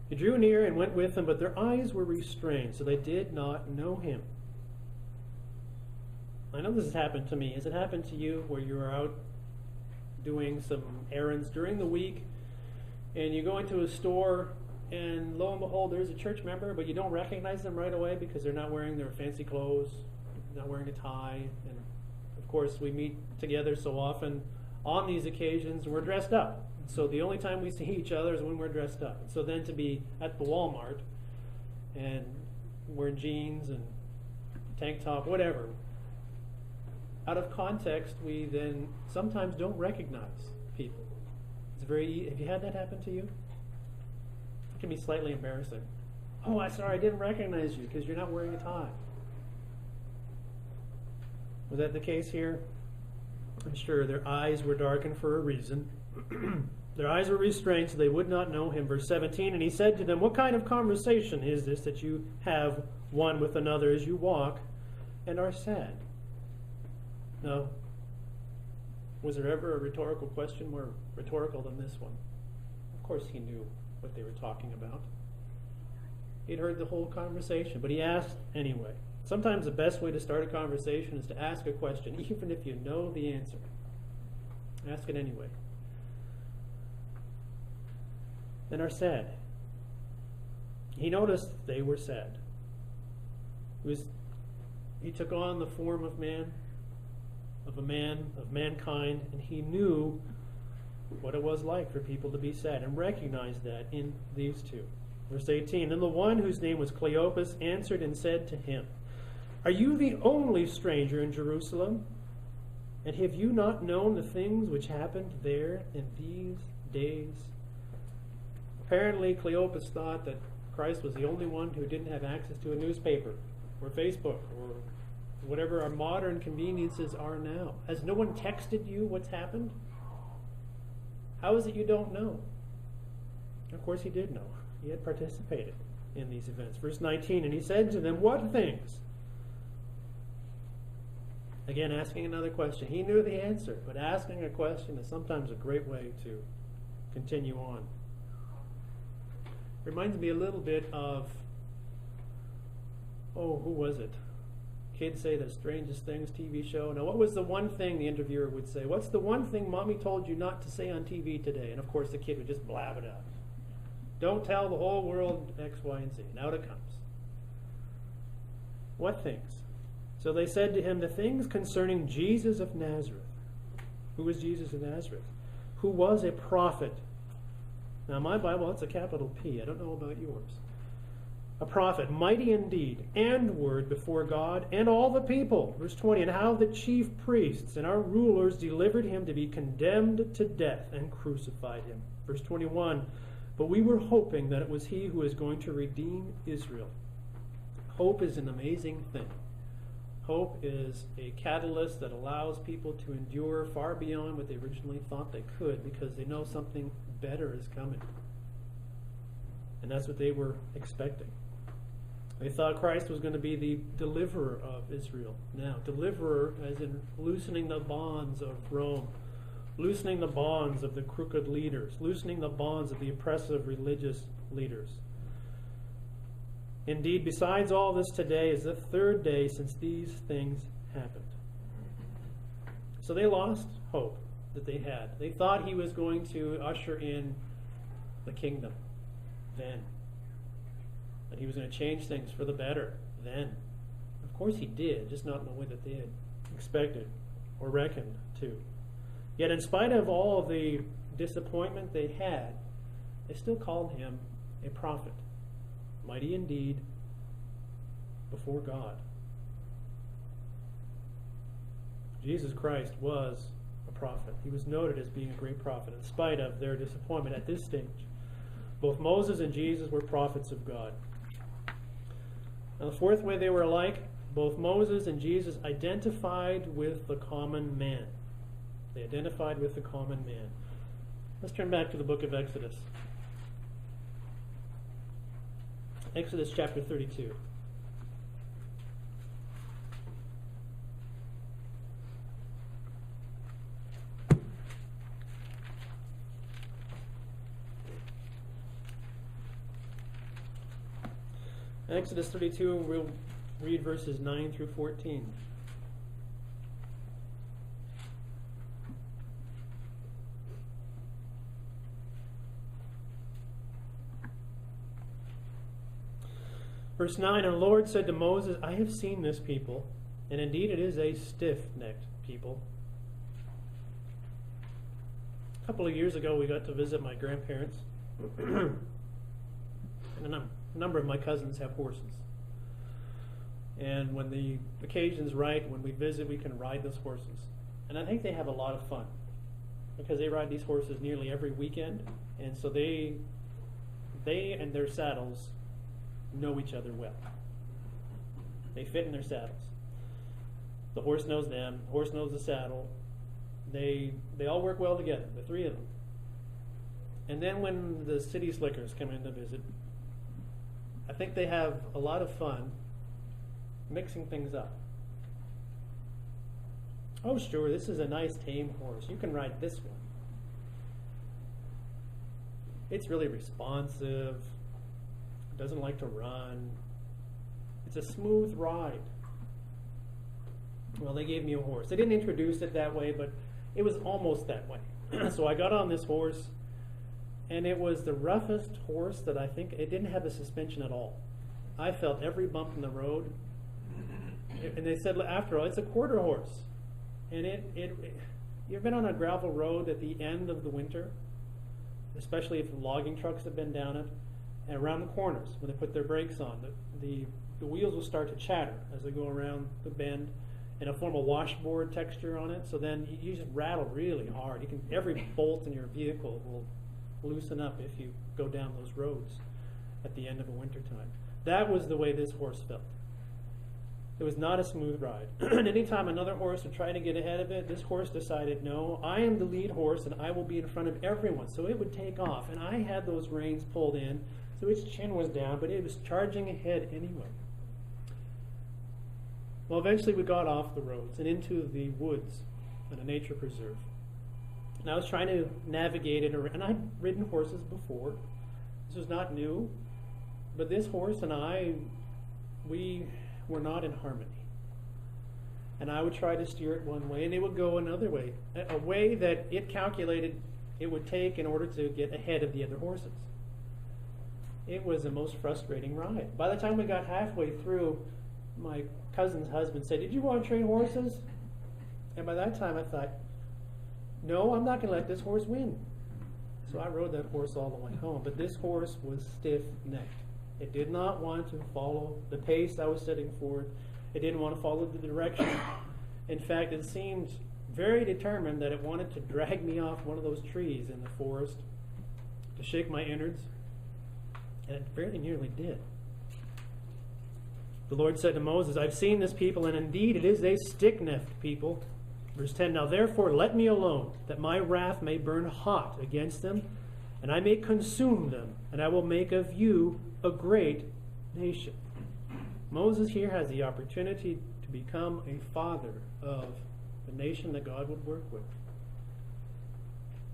Speaker 1: He drew near and went with them, but their eyes were restrained, so they did not know him. I know this has happened to me. Has it happened to you where you are out doing some errands during the week and you go into a store and lo and behold there's a church member, but you don't recognize them right away because they're not wearing their fancy clothes, not wearing a tie, and of course we meet together so often on these occasions we're dressed up. So the only time we see each other is when we're dressed up. So then to be at the Walmart and wear jeans and tank top, whatever, out of context, we then sometimes don't recognize people. It's have you had that happen to you? It can be slightly embarrassing. Oh, I'm sorry, I didn't recognize you because you're not wearing a tie. Was that the case here? I'm sure their eyes were darkened for a reason. Their eyes were restrained so they would not know him. Verse 17, and he said to them, what kind of conversation is this that you have one with another as you walk and are sad? Now, was there ever a rhetorical question more rhetorical than this one? Of course he knew what they were talking about. He'd heard the whole conversation, but he asked anyway. Sometimes the best way to start a conversation is to ask a question, even if you know the answer. Ask it anyway. And are sad. He noticed they were sad. He took on the form of man, of mankind, and he knew what it was like for people to be sad and recognized that in these two. Verse 18, then the one whose name was Cleopas answered and said to him, are you the only stranger in Jerusalem? And have you not known the things which happened there in these days? Apparently, Cleopas thought that Christ was the only one who didn't have access to a newspaper or Facebook or whatever our modern conveniences are now. Has no one texted you what's happened? How is it you don't know? Of course he did know. He had participated in these events. Verse 19, and he said to them, what things? Again, asking another question. He knew the answer, but asking a question is sometimes a great way to continue on. Reminds me a little bit of, who was it? Kids Say the Strangest Things TV show. Now, what was the one thing the interviewer would say? What's the one thing Mommy told you not to say on TV today? And of course the kid would just blab it out. Don't tell the whole world X, Y, and Z. And out it comes. What things? So they said to him, the things concerning Jesus of Nazareth. Who was Jesus of Nazareth? Who was a prophet. Now my Bible, it's a capital P. I don't know about yours. A prophet, mighty in deed and word before God and all the people. Verse 20, and how the chief priests and our rulers delivered him to be condemned to death and crucified him. Verse 21, but we were hoping that it was he who is going to redeem Israel. Hope is an amazing thing. Hope is a catalyst that allows people to endure far beyond what they originally thought they could because they know something better is coming. And that's what they were expecting. They thought Christ was going to be the deliverer of Israel. Now, deliverer as in loosening the bonds of Rome loosening the bonds of the crooked leaders, loosening the bonds of the oppressive religious leaders. Indeed, besides all this, today is the third day since these things happened. So they lost hope that they had. They thought he was going to usher in the kingdom then. That he was going to change things for the better then. Of course he did, just not in the way that they had expected or reckoned to. Yet in spite of all of the disappointment they had, they still called him a prophet. Mighty indeed before God. Jesus Christ was a prophet. He was noted as being a great prophet in spite of their disappointment at this stage. Both Moses and Jesus were prophets of God. Now, the fourth way they were alike, both Moses and Jesus identified with the common man. They identified with the common man. Let's turn back to the book of Exodus. Exodus chapter 32. Exodus 32, we'll read verses 9 through 14. Verse 9, and the Lord said to Moses, I have seen this people, and indeed it is a stiff-necked people. A couple of years ago, we got to visit my grandparents. And a number of my cousins have horses. And when the occasion's right, when we visit, we can ride those horses. And I think they have a lot of fun because they ride these horses nearly every weekend. And so they and their saddles know each other well. They fit in their saddles. The horse knows them. The horse knows the saddle. They all work well together, the three of them. And then when the city slickers come in to visit, I think they have a lot of fun mixing things up. Oh, sure, this is a nice tame horse. You can ride this one. It's really responsive. Doesn't like to run. It's a smooth ride. Well, they gave me a horse. They didn't introduce it that way, but it was almost that way. So I got on this horse, and it was the roughest horse that I think, it didn't have a suspension at all. I felt every bump in the road. And they said, after all, it's a quarter horse. And you've been on a gravel road at the end of the winter, especially if logging trucks have been down it, and around the corners, when they put their brakes on, the wheels will start to chatter as they go around the bend, and it'll form a washboard texture on it. So then you just rattle really hard. Every bolt in your vehicle will loosen up if you go down those roads at the end of a winter time. That was the way this horse felt. It was not a smooth ride. And anytime another horse would try to get ahead of it, this horse decided, no, I am the lead horse and I will be in front of everyone. So it would take off. And I had those reins pulled in, so its chin was down, but it was charging ahead anyway. Well, eventually we got off the roads and into the woods and a nature preserve. And I was trying to navigate it around. And I'd ridden horses before. This was not new. But this horse and I, we were not in harmony. And I would try to steer it one way, and it would go another way, a way that it calculated it would take in order to get ahead of the other horses. It was the most frustrating ride. By the time we got halfway through, my cousin's husband said, did you want to train horses? And by that time I thought, no, I'm not going to let this horse win. So I rode that horse all the way home. But this horse was stiff-necked. It did not want to follow the pace I was setting for it. It didn't want to follow the direction. In fact, it seemed very determined that it wanted to drag me off one of those trees in the forest to shake my innards. And it very nearly did. The Lord said to Moses, I've seen this people, and indeed it is a stiff-necked people. Verse 10, now therefore let me alone, that my wrath may burn hot against them, and I may consume them, and I will make of you a great nation. Moses here has the opportunity to become a father of the nation that God would work with.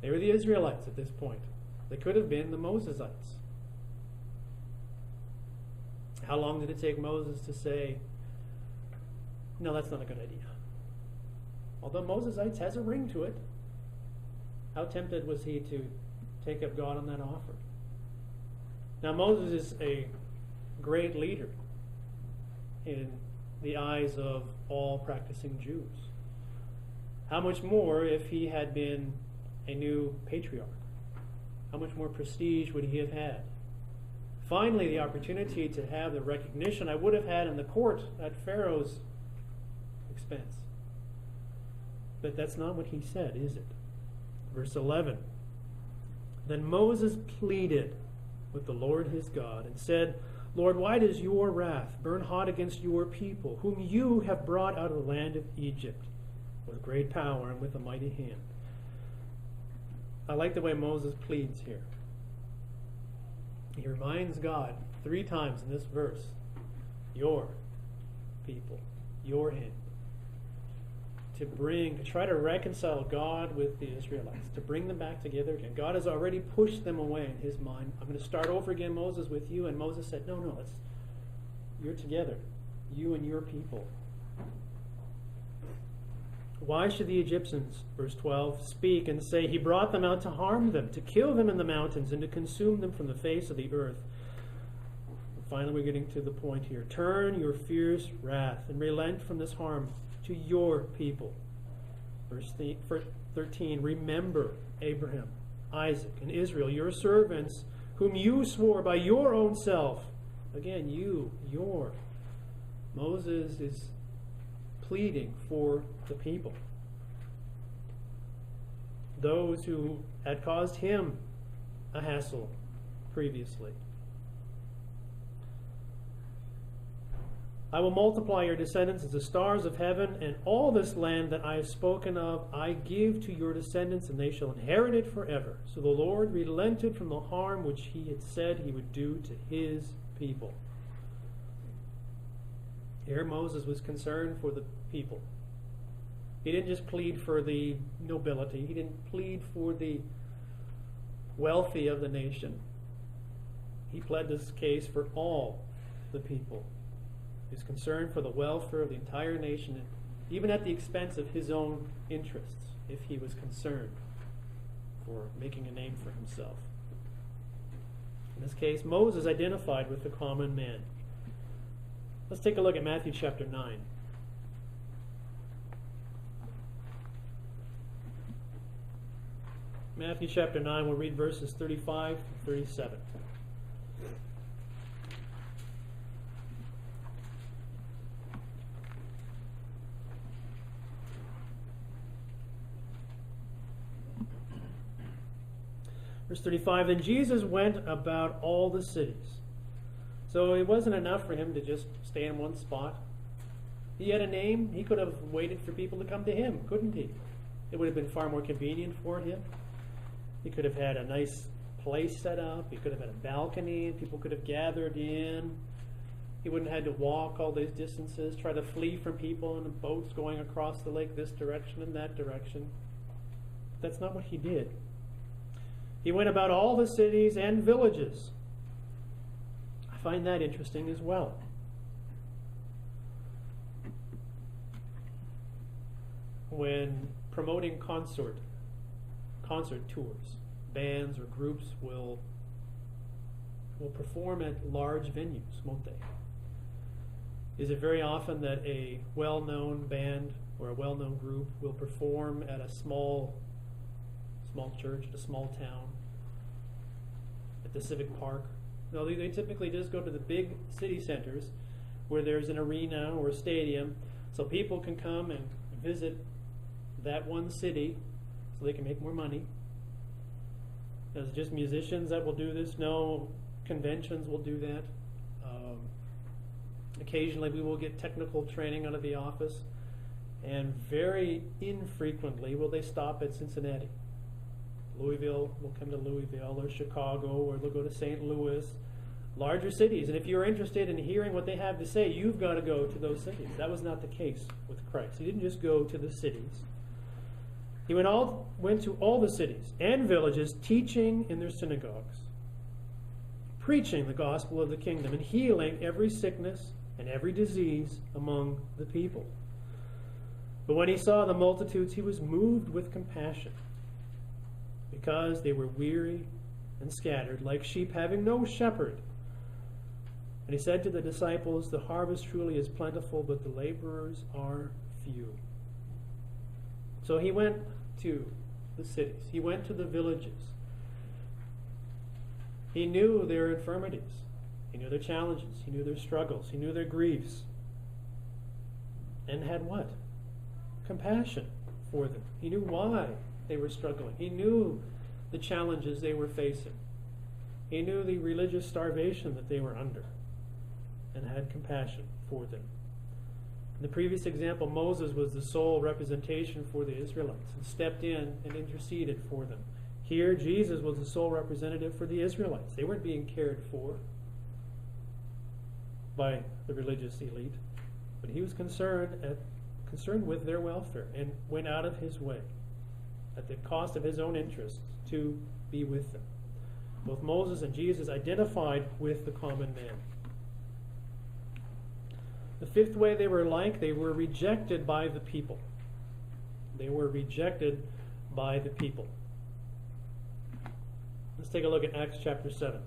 Speaker 1: They were the Israelites at this point. They could have been the Mosesites. How long did it take Moses to say, no, that's not a good idea? Although Mosesites has a ring to it. How tempted was he to take up God on that offer? Now Moses is a great leader in the eyes of all practicing Jews. How much more if he had been a new patriarch? How much more prestige would he have had? Finally, the opportunity to have the recognition I would have had in the court at Pharaoh's expense. But that's not what he said, is it? Verse 11. Then Moses pleaded with the Lord his God and said, Lord, why does your wrath burn hot against your people, whom you have brought out of the land of Egypt with great power and with a mighty hand? I like the way Moses pleads here. He reminds God 3 times in this verse, your people, your hand. To try to reconcile God with the Israelites, to bring them back together again. God has already pushed them away in his mind. I'm going to start over again, Moses, with you. And Moses said, no, you're together, you and your people. Why should the Egyptians, verse 12, speak and say, he brought them out to harm them, to kill them in the mountains, and to consume them from the face of the earth? And finally, we're getting to the point here. Turn your fierce wrath and relent from this harm to your people. Verse 13, remember Abraham, Isaac, and Israel, your servants, whom you swore by your own self. Again, your. Moses is pleading for the people. Those who had caused him a hassle previously. I will multiply your descendants as the stars of heaven, and all this land that I have spoken of I give to your descendants, and they shall inherit it forever. So the Lord relented from the harm which he had said he would do to his people. Here Moses was concerned for the people. He didn't just plead for the nobility. He didn't plead for the wealthy of the nation. He pled this case for all the people. He was concerned for the welfare of the entire nation, even at the expense of his own interests, if he was concerned for making a name for himself. In this case, Moses identified with the common man. Let's take a look at Matthew chapter 9. Matthew chapter 9, we'll read verses 35 to 37. Verse 35, then Jesus went about all the cities. So it wasn't enough for him to just stay in one spot. He had a name. He could have waited for people to come to him, couldn't he? It would have been far more convenient for him. He could have had a nice place set up. He could have had a balcony, and people could have gathered in. He wouldn't have had to walk all these distances, try to flee from people in boats going across the lake this direction and that direction. That's not what he did. He went about all the cities and villages. I find that interesting as well. When promoting concert tours, bands or groups will perform at large venues, won't they? Is it very often that a well-known band or a well-known group will perform at a small church, at a small town, at the civic park? No, they typically just go to the big city centers where there's an arena or a stadium, so people can come and visit that one city so they can make more money. Is it just musicians that will do this? No, conventions will do that. Occasionally we will get technical training out of the office, and very infrequently will they stop at Cincinnati. Louisville will come to Louisville, or Chicago, or they'll go to St. Louis, larger cities. And if you're interested in hearing what they have to say, you've got to go to those cities. That was not the case with Christ. He didn't just go to the cities. He went to all the cities and villages, teaching in their synagogues, preaching the gospel of the kingdom, and healing every sickness and every disease among the people. But when he saw the multitudes, he was moved with compassion, because they were weary and scattered, like sheep having no shepherd. And he said to the disciples, "The harvest truly is plentiful, but the laborers are few." So he went to the cities. He went to the villages. He knew their infirmities. He knew their challenges. He knew their struggles. He knew their griefs. And had what? Compassion for them. He knew why they were struggling. He knew the challenges they were facing. He knew the religious starvation that they were under, and had compassion for them. In the previous example, Moses was the sole representation for the Israelites and stepped in and interceded for them. Here, Jesus was the sole representative for the Israelites. They weren't being cared for by the religious elite, but he was concerned with their welfare and went out of his way at the cost of his own interests to be with them. Both Moses and Jesus identified with the common man. The fifth way they were like, they were rejected by the people. They were rejected by the people. Let's take a look at Acts chapter 7.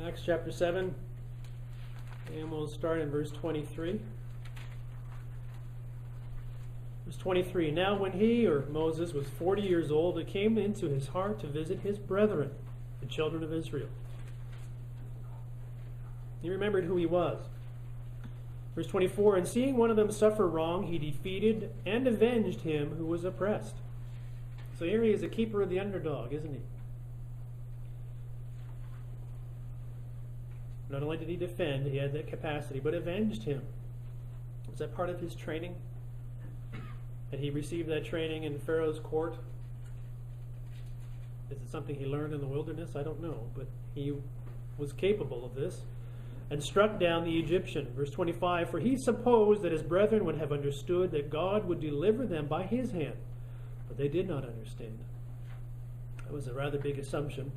Speaker 1: Acts chapter 7, and we'll start in verse 23. Verse 23, "Now when he," or Moses, "was 40 years old, it came into his heart to visit his brethren, the children of Israel." He remembered who he was. Verse 24, "And seeing one of them suffer wrong, he defeated and avenged him who was oppressed." So here he is a keeper of the underdog, isn't he? Not only did he defend, he had that capacity, but avenged him. Was that part of his training? Had he received that training in Pharaoh's court? Is it something he learned in the wilderness? I don't know, but he was capable of this. "And struck down the Egyptian." Verse 25, "For he supposed that his brethren would have understood that God would deliver them by his hand, but they did not understand." That was a rather big assumption.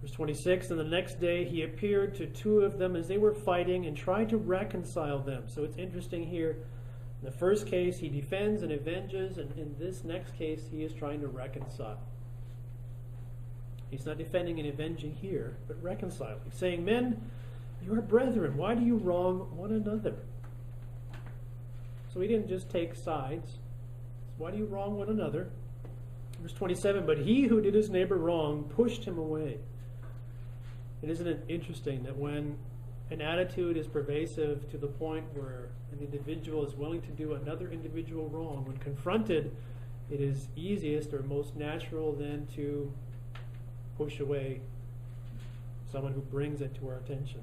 Speaker 1: Verse 26, "And the next day he appeared to two of them as they were fighting and tried to reconcile them." So it's interesting here. In the first case, he defends and avenges, and in this next case, he is trying to reconcile. He's not defending and avenging here, but reconciling, saying, "Men, you are brethren. Why do you wrong one another?" So he didn't just take sides. Why do you wrong one another? Verse 27, "But he who did his neighbor wrong pushed him away." And isn't it interesting that when an attitude is pervasive to the point where an individual is willing to do another individual wrong, when confronted, it is easiest or most natural then to push away someone who brings it to our attention.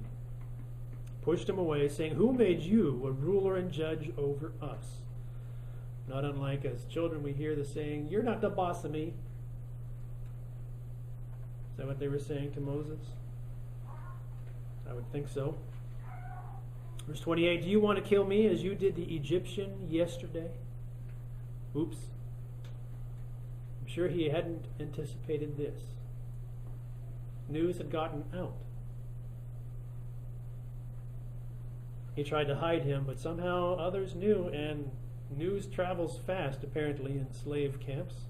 Speaker 1: Pushed him away, saying, "Who made you a ruler and judge over us?" Not unlike as children we hear the saying, "You're not the boss of me." Is that what they were saying to Moses? I would think so. Verse 28, "Do you want to kill me as you did the Egyptian yesterday?" Oops. I'm sure he hadn't anticipated this. News had gotten out. He tried to hide him, but somehow others knew, and news travels fast, apparently, in slave camps.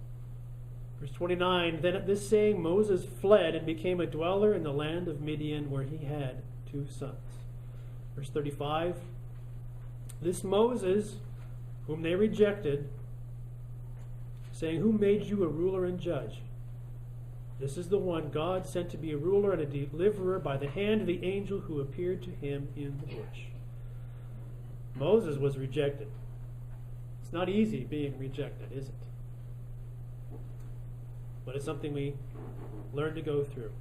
Speaker 1: Verse 29, "Then at this saying Moses fled and became a dweller in the land of Midian, where he had 2 sons. Verse 35, "This Moses, whom they rejected, saying, 'Who made you a ruler and judge?' This is the one God sent to be a ruler and a deliverer by the hand of the angel who appeared to him in the bush." Moses was rejected. It's not easy being rejected, is it? But it's something we learn to go through.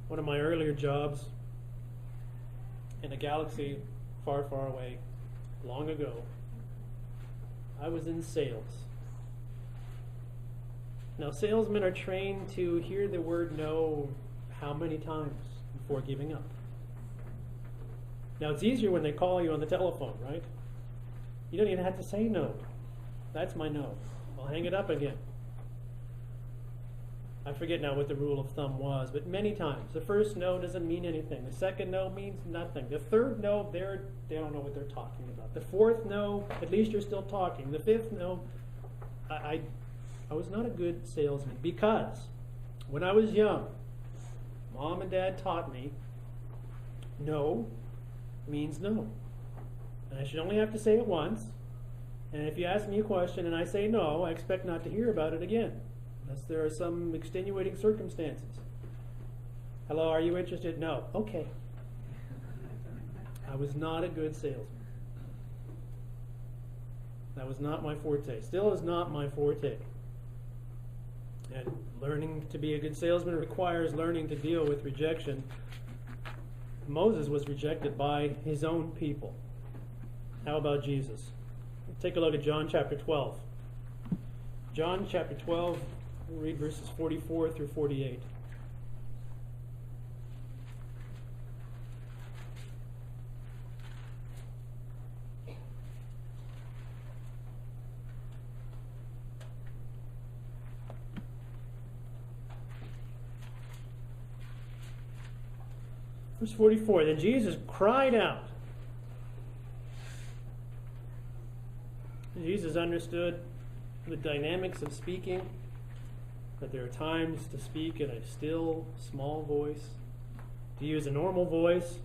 Speaker 1: One of my earlier jobs in a galaxy far, far away, long ago, I was in sales. Now, salesmen are trained to hear the word no how many times before giving up? Now, it's easier when they call you on the telephone, right? You don't even have to say no. That's my no. I'll hang it up again. I forget now what the rule of thumb was, but many times the first no doesn't mean anything. The second no means nothing. The third no, they don't know what they're talking about. The fourth no, at least you're still talking. The fifth no, I was not a good salesman because when I was young, Mom and Dad taught me no means no. And I should only have to say it once. And if you ask me a question and I say no, I expect not to hear about it again, unless there are some extenuating circumstances. Hello, are you interested? No. Okay. I was not a good salesman. That was not my forte. Still is not my forte. And learning to be a good salesman requires learning to deal with rejection. Moses was rejected by his own people. How about Jesus? Take a look at John chapter 12. John chapter 12, we'll read verses 44 through 48. Verse 44, then Jesus cried out. Jesus understood the dynamics of speaking, that there are times to speak in a still, small voice, to use a normal voice,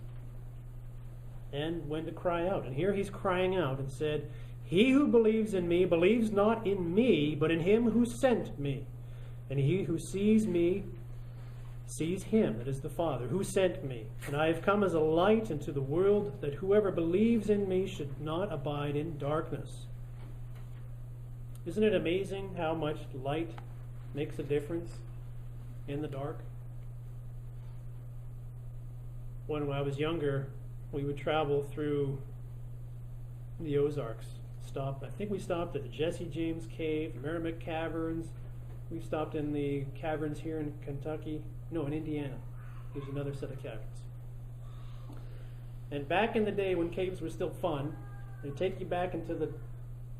Speaker 1: and when to cry out. And here he's crying out and said, he who believes in me believes not in me, but in him who sent me. And he who sees me sees him, that is the Father, who sent me. And I have come as a light into the world, that whoever believes in me should not abide in darkness. Isn't it amazing how much light makes a difference in the dark? When I was younger, we would travel through the Ozarks. I think we stopped at the Jesse James Cave, the Merrimack Caverns. We stopped in the caverns here in Kentucky. No, in Indiana. There's another set of caverns. And back in the day when caves were still fun, they'd take you back into the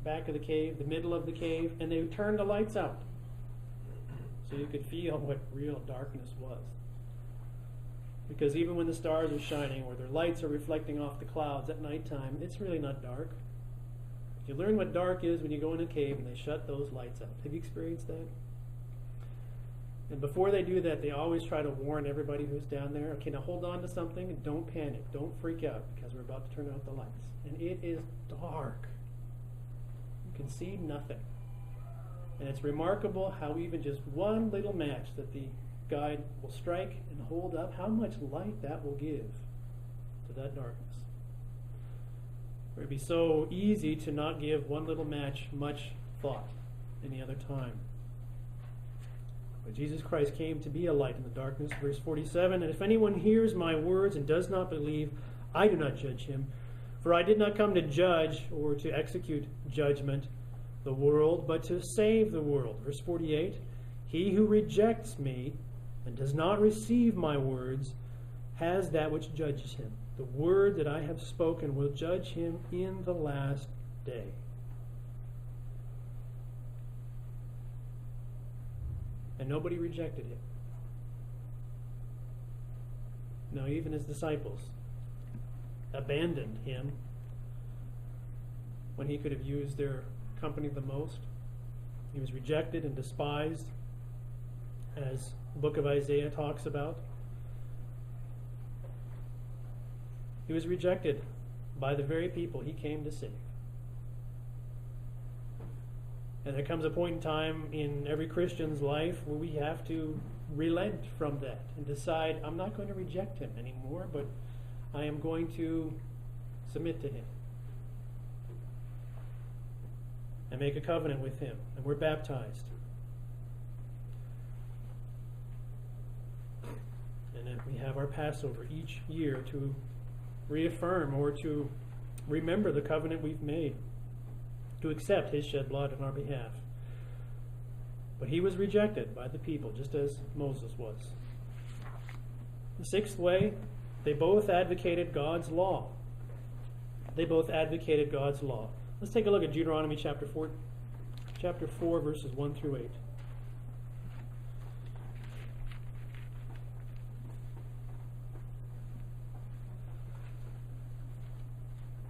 Speaker 1: back of the cave, the middle of the cave, and they would turn the lights out so you could feel what real darkness was. Because even when the stars are shining or their lights are reflecting off the clouds at nighttime, it's really not dark. You learn what dark is when you go in a cave and they shut those lights out. Have you experienced that? And before they do that, they always try to warn everybody who's down there, okay, now hold on to something and don't panic, don't freak out, because we're about to turn out the lights. And it is dark. You can see nothing. And it's remarkable how even just one little match that the guide will strike and hold up, how much light that will give to that darkness. It would be so easy to not give one little match much thought any other time. But Jesus Christ came to be a light in the darkness. Verse 47, and if anyone hears my words and does not believe, I do not judge him. For I did not come to judge or to execute judgment the world, but to save the world. Verse 48, he who rejects me and does not receive my words has that which judges him. The word that I have spoken will judge him in the last day. And nobody rejected him. No, even his disciples abandoned him when he could have used their company the most. He was rejected and despised, as the book of Isaiah talks about. He was rejected by the very people he came to save. And there comes a point in time in every Christian's life where we have to relent from that and decide, I'm not going to reject him anymore, but I am going to submit to him and make a covenant with him. And we're baptized. And then we have our Passover each year to reaffirm or to remember the covenant we've made, to accept his shed blood on our behalf. But he was rejected by the people, just as Moses was. The sixth way, they both advocated God's law. They both advocated God's law. Let's take a look at Deuteronomy chapter 4, verses 1 through 8.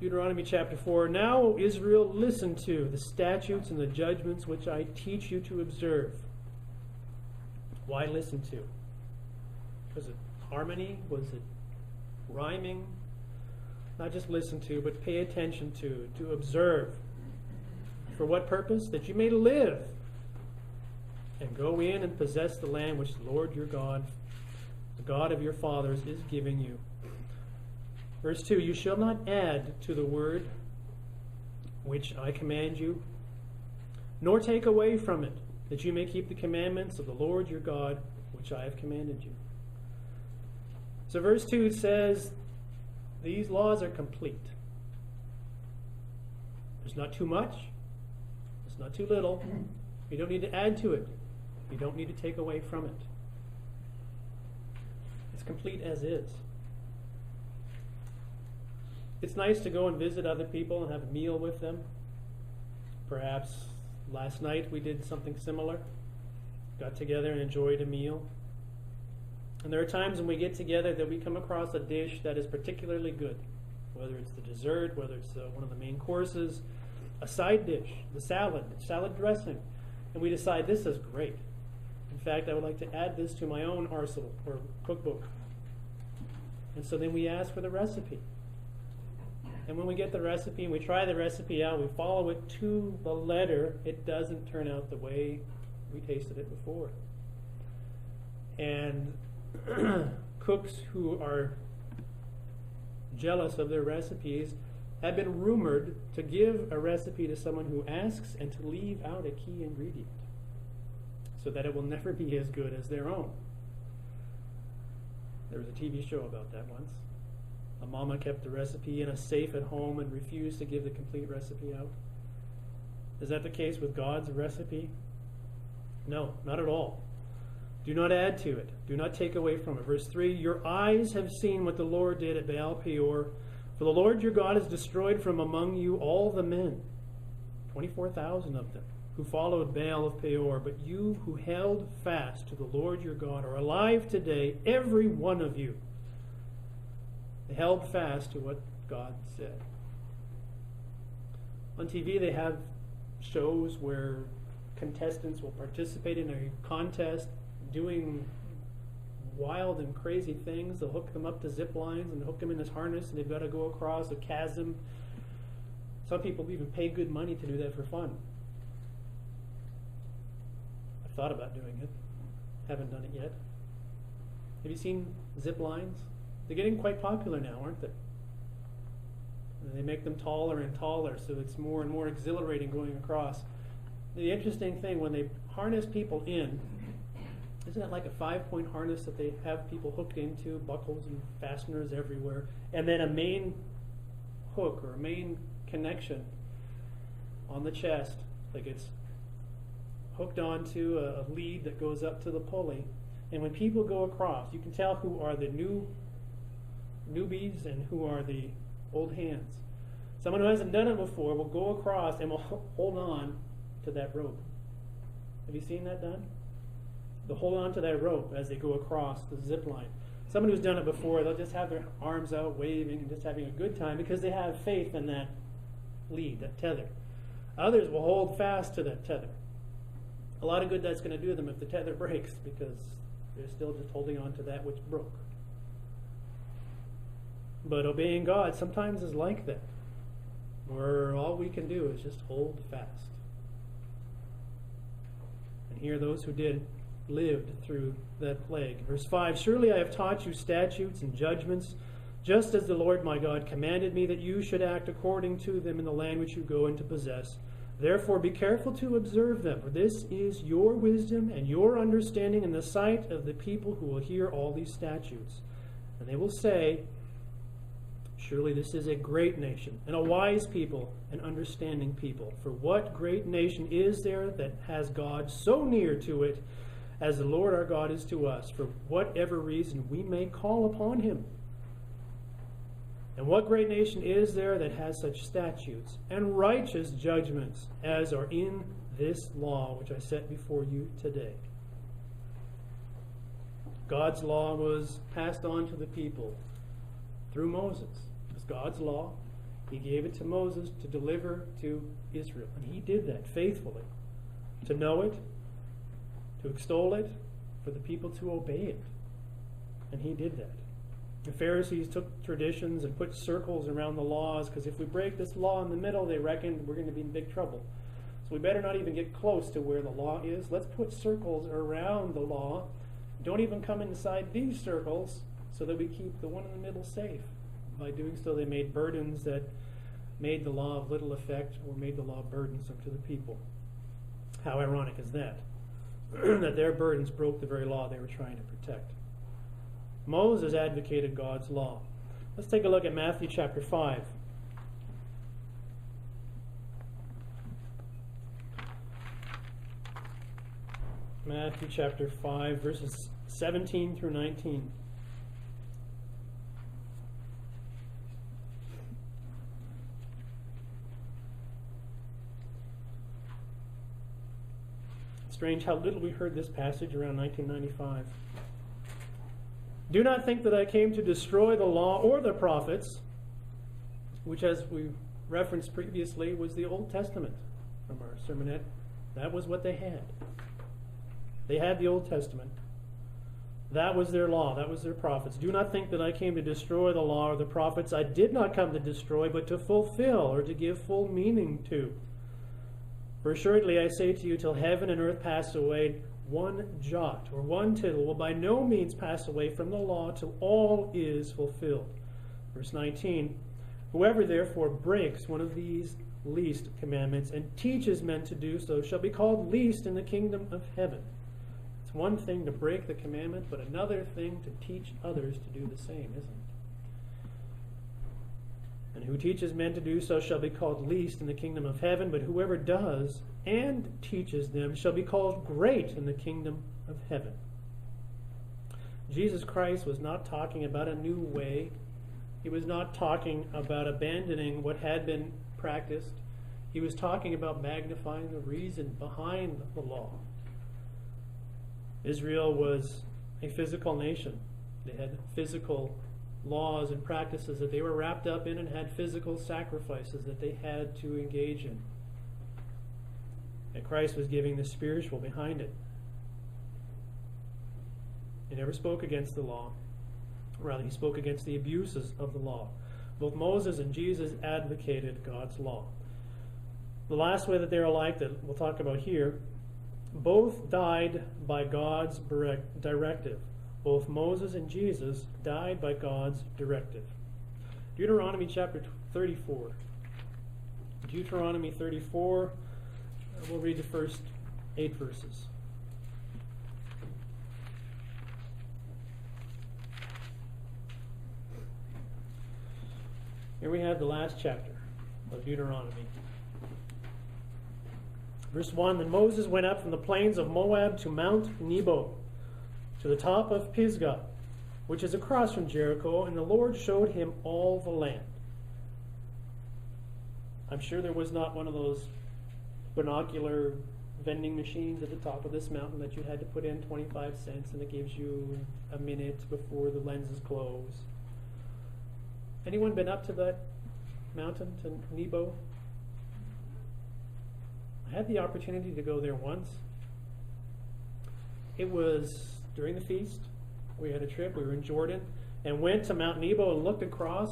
Speaker 1: Deuteronomy chapter 4. Now, O Israel, listen to the statutes and the judgments which I teach you to observe. Why listen to? Was it harmony? Was it rhyming? Not just listen to, but pay attention to observe. For what purpose? That you may live and go in and possess the land which the Lord your God, the God of your fathers, is giving you. Verse 2, you shall not add to the word which I command you, nor take away from it, that you may keep the commandments of the Lord your God, which I have commanded you. So verse 2 says, these laws are complete. There's not too much. It's not too little. You don't need to add to it. You don't need to take away from it. It's complete as is. It's nice to go and visit other people and have a meal with them. Perhaps last night we did something similar. Got together and enjoyed a meal. And there are times when we get together that we come across a dish that is particularly good. Whether it's the dessert, whether it's one of the main courses, a side dish, the salad dressing. And we decide this is great. In fact, I would like to add this to my own arsenal or cookbook. And so then we ask for the recipe. And when we get the recipe and we try the recipe out, we follow it to the letter, it doesn't turn out the way we tasted it before. And cooks who are jealous of their recipes have been rumored to give a recipe to someone who asks and to leave out a key ingredient so that it will never be as good as their own. There was a TV show about that once. A mama kept the recipe in a safe at home and refused to give the complete recipe out. Is that the case with God's recipe? No, not at all. Do not add to it. Do not take away from it. Verse 3, your eyes have seen what the Lord did at Baal Peor. For the Lord your God has destroyed from among you all the men, 24,000 of them, who followed Baal of Peor. But you who held fast to the Lord your God are alive today, every one of you. They held fast to what God said. On TV they have shows where contestants will participate in a contest doing wild and crazy things. They'll hook them up to zip lines and hook them in this harness, and they've got to go across a chasm. Some people even pay good money to do that for fun. I've thought about doing it. Haven't done it yet. Have you seen zip lines? They're getting quite popular now, aren't they? And they make them taller and taller, so it's more and more exhilarating going across. The interesting thing, when they harness people in, isn't it like a 5-point harness that they have people hooked into, buckles and fasteners everywhere, and then a main hook or a main connection on the chest, like it's hooked onto a lead that goes up to the pulley. And when people go across, you can tell who are the newbies and who are the old hands. Someone who hasn't done it before will go across and will hold on to that rope. Have you seen that done? They'll hold on to that rope as they go across the zip line. Someone who's done it before, they'll just have their arms out waving and just having a good time because they have faith in that lead, that tether. Others will hold fast to that tether. A lot of good that's going to do them if the tether breaks because they're still just holding on to that which broke. But obeying God sometimes is like that, where all we can do is just hold fast. And here those who did lived through that plague. Verse 5, surely I have taught you statutes and judgments, just as the Lord my God commanded me that you should act according to them in the land which you go in to possess. Therefore be careful to observe them, for this is your wisdom and your understanding in the sight of the people who will hear all these statutes. And they will say, surely this is a great nation, and a wise people, an understanding people. For what great nation is there that has God so near to it, as the Lord our God is to us, for whatever reason we may call upon him. And what great nation is there that has such statutes and righteous judgments as are in this law which I set before you today? God's law was passed on to the people through Moses. It was God's law. He gave it to Moses to deliver to Israel. And he did that faithfully. To know it, to extol it, for the people to obey it. And he did that. The Pharisees took traditions and put circles around the laws, because if we break this law in the middle, they reckoned we're going to be in big trouble. So we better not even get close to where the law is. Let's put circles around the law. Don't even come inside these circles, so that we keep the one in the middle safe. By doing so, they made burdens that made the law of little effect, or made the law burdensome to the people. How ironic is that? That their burdens broke the very law they were trying to protect. Moses advocated God's law. Let's take a look at Matthew chapter 5. Matthew chapter 5, verses 17 through 19. Strange how little we heard this passage around 1995. Do not think that I came to destroy the law or the prophets, which, as we referenced previously, was the Old Testament from our sermonette. That was what they had. They had the Old Testament. That was their law. That was their prophets. Do not think that I came to destroy the law or the prophets. I did not come to destroy, but to fulfill, or to give full meaning to. For assuredly I say to you, till heaven and earth pass away, one jot or one tittle will by no means pass away from the law till all is fulfilled. Verse 19, whoever therefore breaks one of these least commandments and teaches men to do so shall be called least in the kingdom of heaven. It's one thing to break the commandment, but another thing to teach others to do the same, isn't it? And who teaches men to do so shall be called least in the kingdom of heaven, but whoever does and teaches them shall be called great in the kingdom of heaven. Jesus Christ was not talking about a new way. He was not talking about abandoning what had been practiced. He was talking about magnifying the reason behind the law. Israel was a physical nation. They had physical laws and practices that they were wrapped up in, and had physical sacrifices that they had to engage in. And Christ was giving the spiritual behind it. He never spoke against the law. Rather, he spoke against the abuses of the law. Both Moses and Jesus advocated God's law. The last way that they're alike, that we'll talk about here, both died by God's directive. Both Moses and Jesus died by God's directive. Deuteronomy chapter 34. Deuteronomy 34. We'll read the first 8 verses. Here we have the last chapter of Deuteronomy. Verse 1, Then Moses went up from the plains of Moab to Mount Nebo, to the top of Pisgah, which is across from Jericho, and the Lord showed him all the land. I'm sure there was not one of those binocular vending machines at the top of this mountain that you had to put in 25 cents and it gives you a minute before the lenses close. Anyone been up to that mountain, to Nebo? I had the opportunity to go there once. It was during the feast. We had a trip. We were in Jordan and went to Mount Nebo and looked across,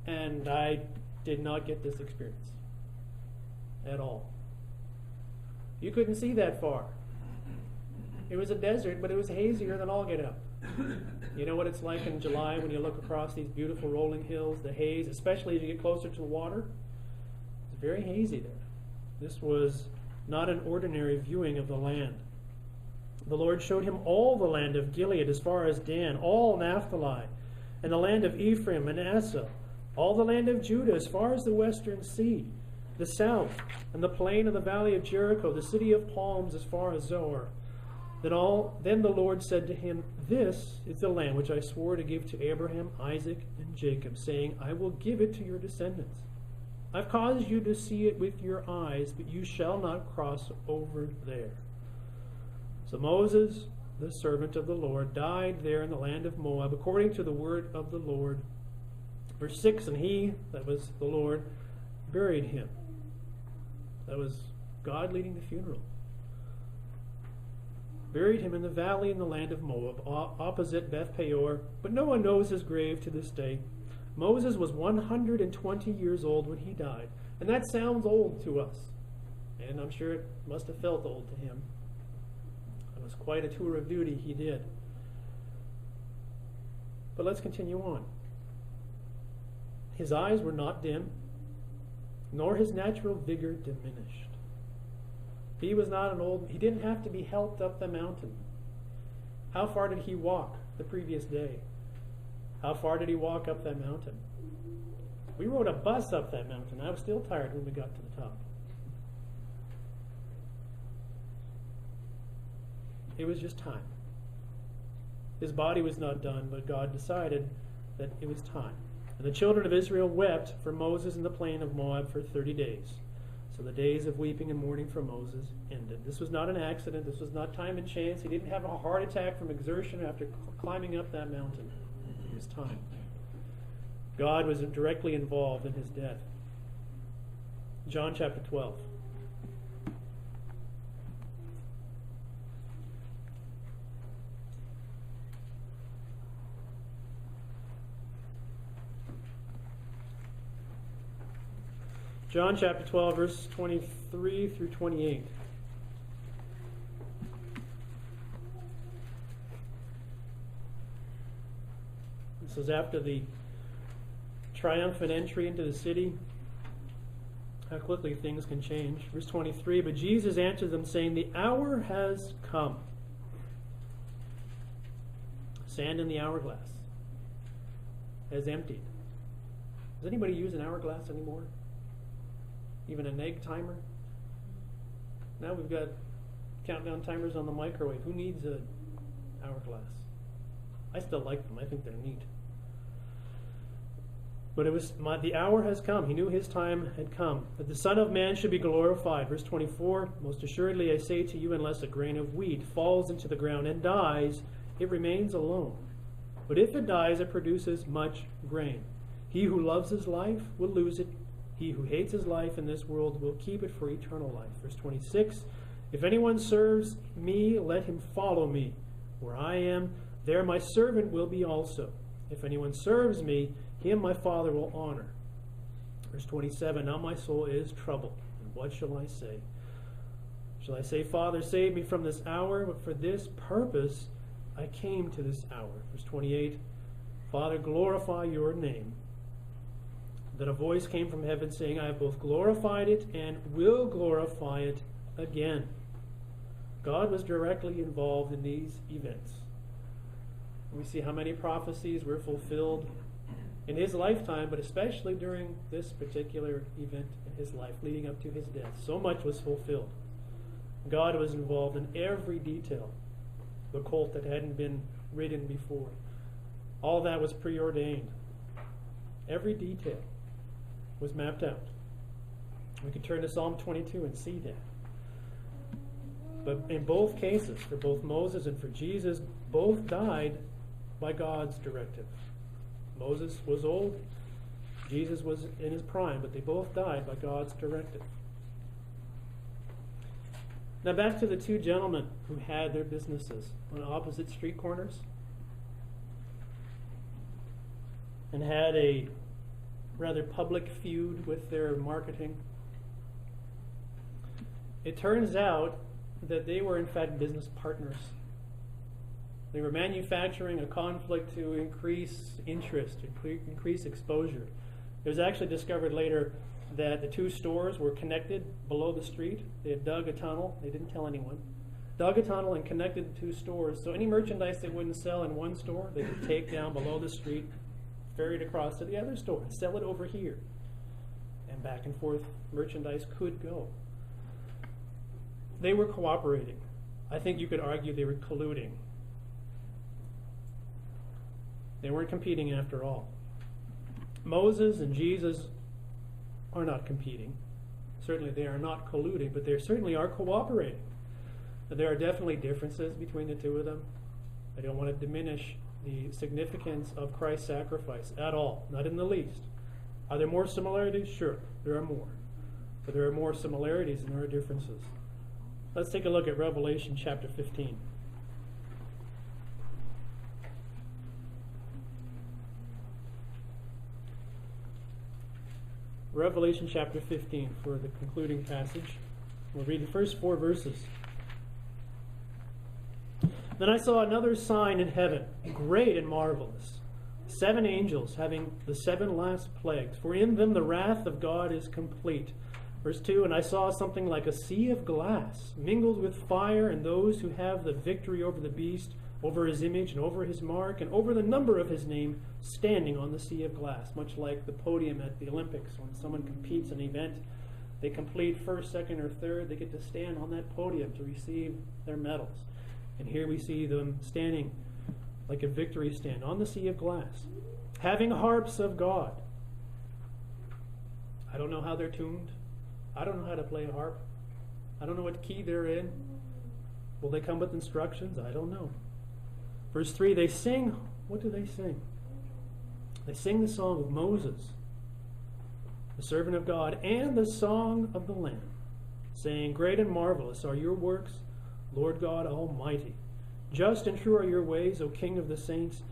Speaker 1: and I did not get this experience at all. You couldn't see that far. It was a desert, but it was hazier than all get up. You know what it's like in July when you look across these beautiful rolling hills, the haze, especially as you get closer to the water. It's very hazy there. This was not an ordinary viewing of the land. The Lord showed him all the land of Gilead as far as Dan, all Naphtali, and the land of Ephraim, Manasseh, all the land of Judah as far as the western sea, the south, and the plain of the valley of Jericho, the city of palms as far as Zoar, Then the Lord said to him, "This is the land which I swore to give to Abraham, Isaac, and Jacob, saying, I will give it to your descendants. I've caused you to see it with your eyes, but you shall not cross over there." So Moses, the servant of the Lord, died there in the land of Moab, according to the word of the Lord. Verse 6, and he, that was the Lord, buried him. That was God leading the funeral. Buried him in the valley in the land of Moab, opposite Beth Peor, but no one knows his grave to this day. Moses was 120 years old when he died, and that sounds old to us, and I'm sure it must have felt old to him. It was quite a tour of duty he did. But let's continue on. His eyes were not dim, nor his natural vigor diminished. He was not he didn't have to be helped up the mountain. How far did he walk the previous day? How far did he walk up that mountain? We rode a bus up that mountain. I was still tired when we got to the top. It was just time. His body was not done, but God decided that it was time. And the children of Israel wept for Moses in the plain of Moab for 30 days. So the days of weeping and mourning for Moses ended. This was not an accident. This was not time and chance. He didn't have a heart attack from exertion after climbing up that mountain. It was time. God was directly involved in his death. John chapter 12. John chapter 12, verse 23 through 28. This is after the triumphant entry into the city. How quickly things can change. Verse 23, but Jesus answered them, saying, the hour has come. Sand in the hourglass has emptied. Does anybody use an hourglass anymore? Even an egg timer? Now we've got countdown timers on the microwave. Who needs an hourglass? I still like them. I think they're neat. But the hour has come. He knew his time had come, that the Son of Man should be glorified. Verse 24, most assuredly I say to you, unless a grain of wheat falls into the ground and dies, it remains alone. But if it dies, it produces much grain. He who loves his life will lose it. He who hates his life in this world will keep it for eternal life. Verse 26, if anyone serves me, let him follow me. Where I am, there my servant will be also. If anyone serves me, him my Father will honor. Verse 27, now my soul is troubled. And what shall I say? Shall I say, Father, save me from this hour? But for this purpose I came to this hour. Verse 28, Father, glorify your name. Then a voice came from heaven saying, I have both glorified it and will glorify it again. God was directly involved in these events. We see how many prophecies were fulfilled in his lifetime, but especially during this particular event in his life leading up to his death. So much was fulfilled. God was involved in every detail. The colt that hadn't been ridden before. All that was preordained. Every detail was mapped out. We could turn to Psalm 22 and see that. But in both cases, for both Moses and for Jesus, both died by God's directive. Moses was old, Jesus was in his prime, but they both died by God's directive. Now back to the two gentlemen who had their businesses on opposite street corners and had a rather public feud with their marketing. It turns out that they were in fact business partners. They were manufacturing a conflict to increase interest, increase exposure. It was actually discovered later that the two stores were connected below the street. They had dug a tunnel. They didn't tell anyone. Dug a tunnel and connected the two stores. So any merchandise they wouldn't sell in one store, they could take down below the street, ferry it across to the other store, and sell it over here. And back and forth merchandise could go. They were cooperating. I think you could argue they were colluding. They weren't competing after all. Moses and Jesus are not competing. Certainly they are not colluding, but they certainly are cooperating. There are definitely differences between the two of them. I don't want to diminish the significance of Christ's sacrifice at all, not in the least. Are there more similarities? Sure, there are more. But there are more similarities than there are differences. Let's take a look at Revelation chapter 15. Revelation chapter 15 for the concluding passage. We'll read the first 4 verses. Then I saw another sign in heaven, great and marvelous. 7 angels having the 7 last plagues, for in them the wrath of God is complete. Verse 2, and I saw something like a sea of glass, mingled with fire, and those who have the victory over the beast, over his image, and over his mark, and over the number of his name, standing on the sea of glass, much like the podium at the Olympics. When someone competes in an event, they complete first, second, or third, they get to stand on that podium to receive their medals. And here we see them standing like a victory stand on the sea of glass, having harps of God. I don't know how they're tuned. I don't know how to play a harp. I don't know what key they're in. Will they come with instructions? I don't know. Verse 3, they sing. What do they sing? They sing the song of Moses, the servant of God, and the song of the Lamb, saying, great and marvelous are your works, Lord God Almighty. Just and true are your ways, O King of the saints.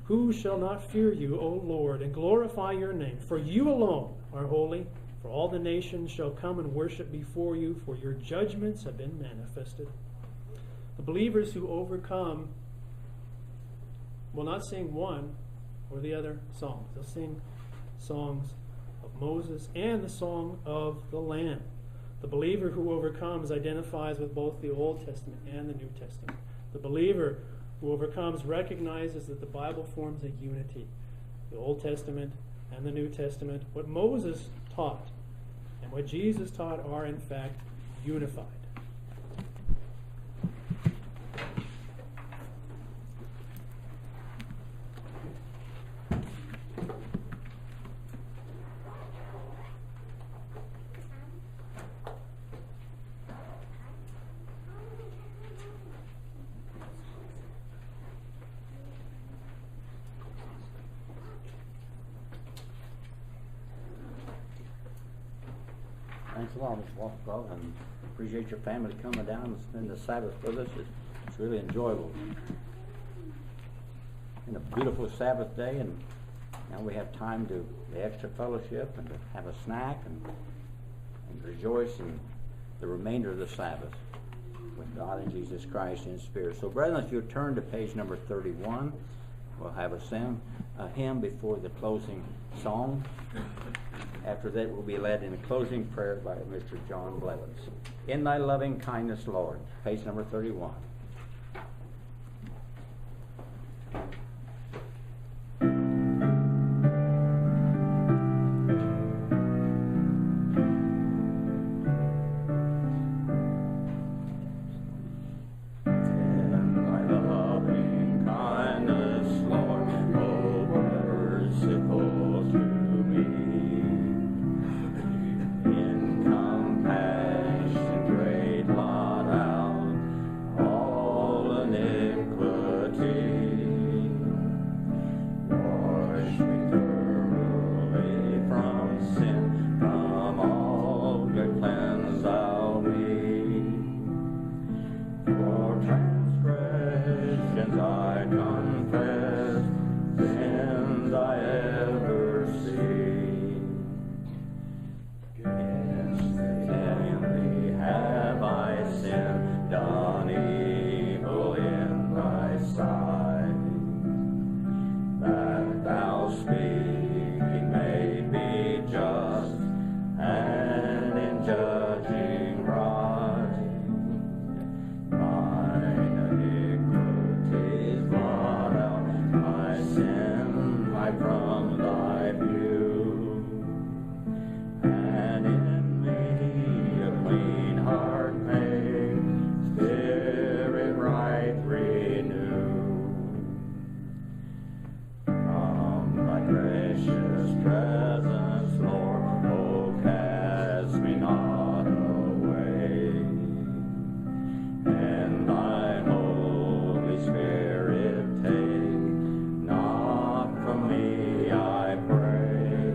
Speaker 1: Who shall not fear you, O Lord, and glorify your name? For you alone are holy. For all the nations shall come and worship before you, for your judgments have been manifested. The believers who overcome will not sing one or the other songs. They'll sing songs of Moses and the song of the Lamb. The believer who overcomes identifies with both the Old Testament and the New Testament. The believer who overcomes recognizes that the Bible forms a unity. The Old Testament and the New Testament, what Moses taught and what Jesus taught are in fact unified.
Speaker 3: Thanks a lot, Mr. Walthall, and appreciate your family coming down and spend the Sabbath with us. It's really enjoyable. And a beautiful Sabbath day, and now we have time to the extra fellowship and to have a snack and rejoice in the remainder of the Sabbath with God and Jesus Christ in spirit. So, brethren, if you turn to page number 31, we'll have a hymn before the closing song. After that, we'll be led in a closing prayer by Mr. John Blevins. In thy loving kindness, Lord, page number 31.
Speaker 4: Spirit
Speaker 3: precious presence, Lord, oh, cast me not away. And thy Holy Spirit take not from me, I pray,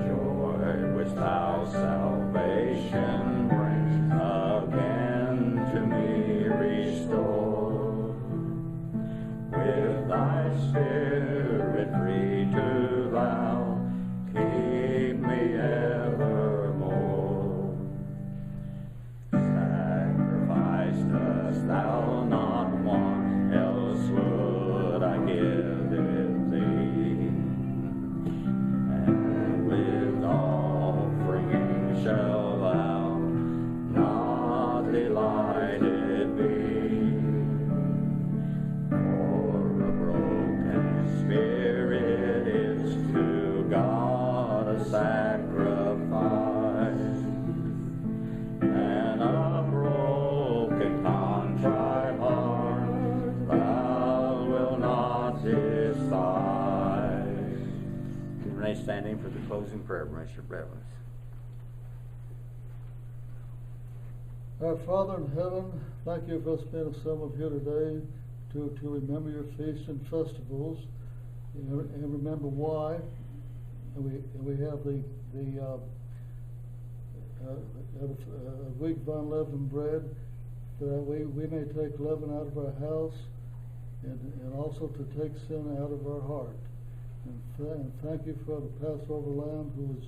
Speaker 3: joy which thou salvation brings, again to me restore. With thy Spirit free to thou, keep me evermore. Sacrifice dost thou not want, else would I give it thee. And with offering shall thou not delighted be. For a broken spirit is to God a sacrifice, and a broken contrite heart thou wilt not despise. Renee, standing for the closing prayer, Mr. Beverly.
Speaker 4: Our Father in heaven, thank you for us being assembled here today to remember your feasts and festivals and remember why. And we have the week of unleavened bread, that we may take leaven out of our house and also to take sin out of our heart. And thank you for the Passover Lamb who is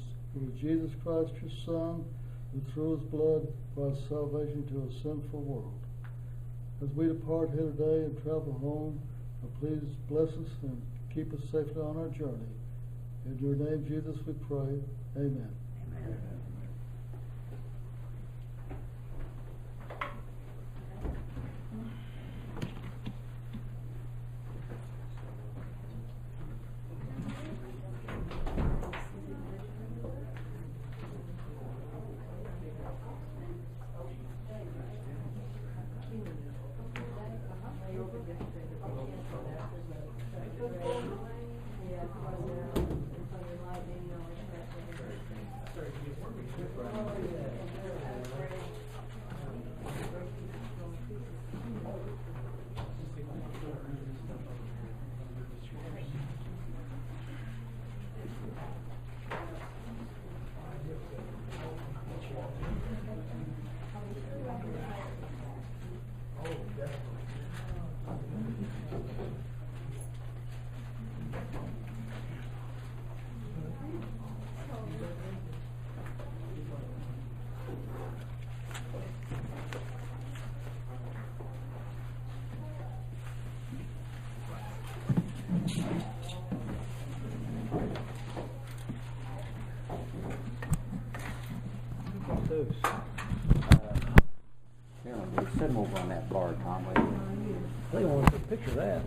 Speaker 4: Jesus Christ, your Son, who through his blood brought salvation to a sinful world. As we depart here today and travel home, please bless us and keep us safely on our journey. In your name, Jesus, we pray. Amen.
Speaker 3: Amen. We sit them over on that bar, Tom.
Speaker 1: They want to take a picture of that.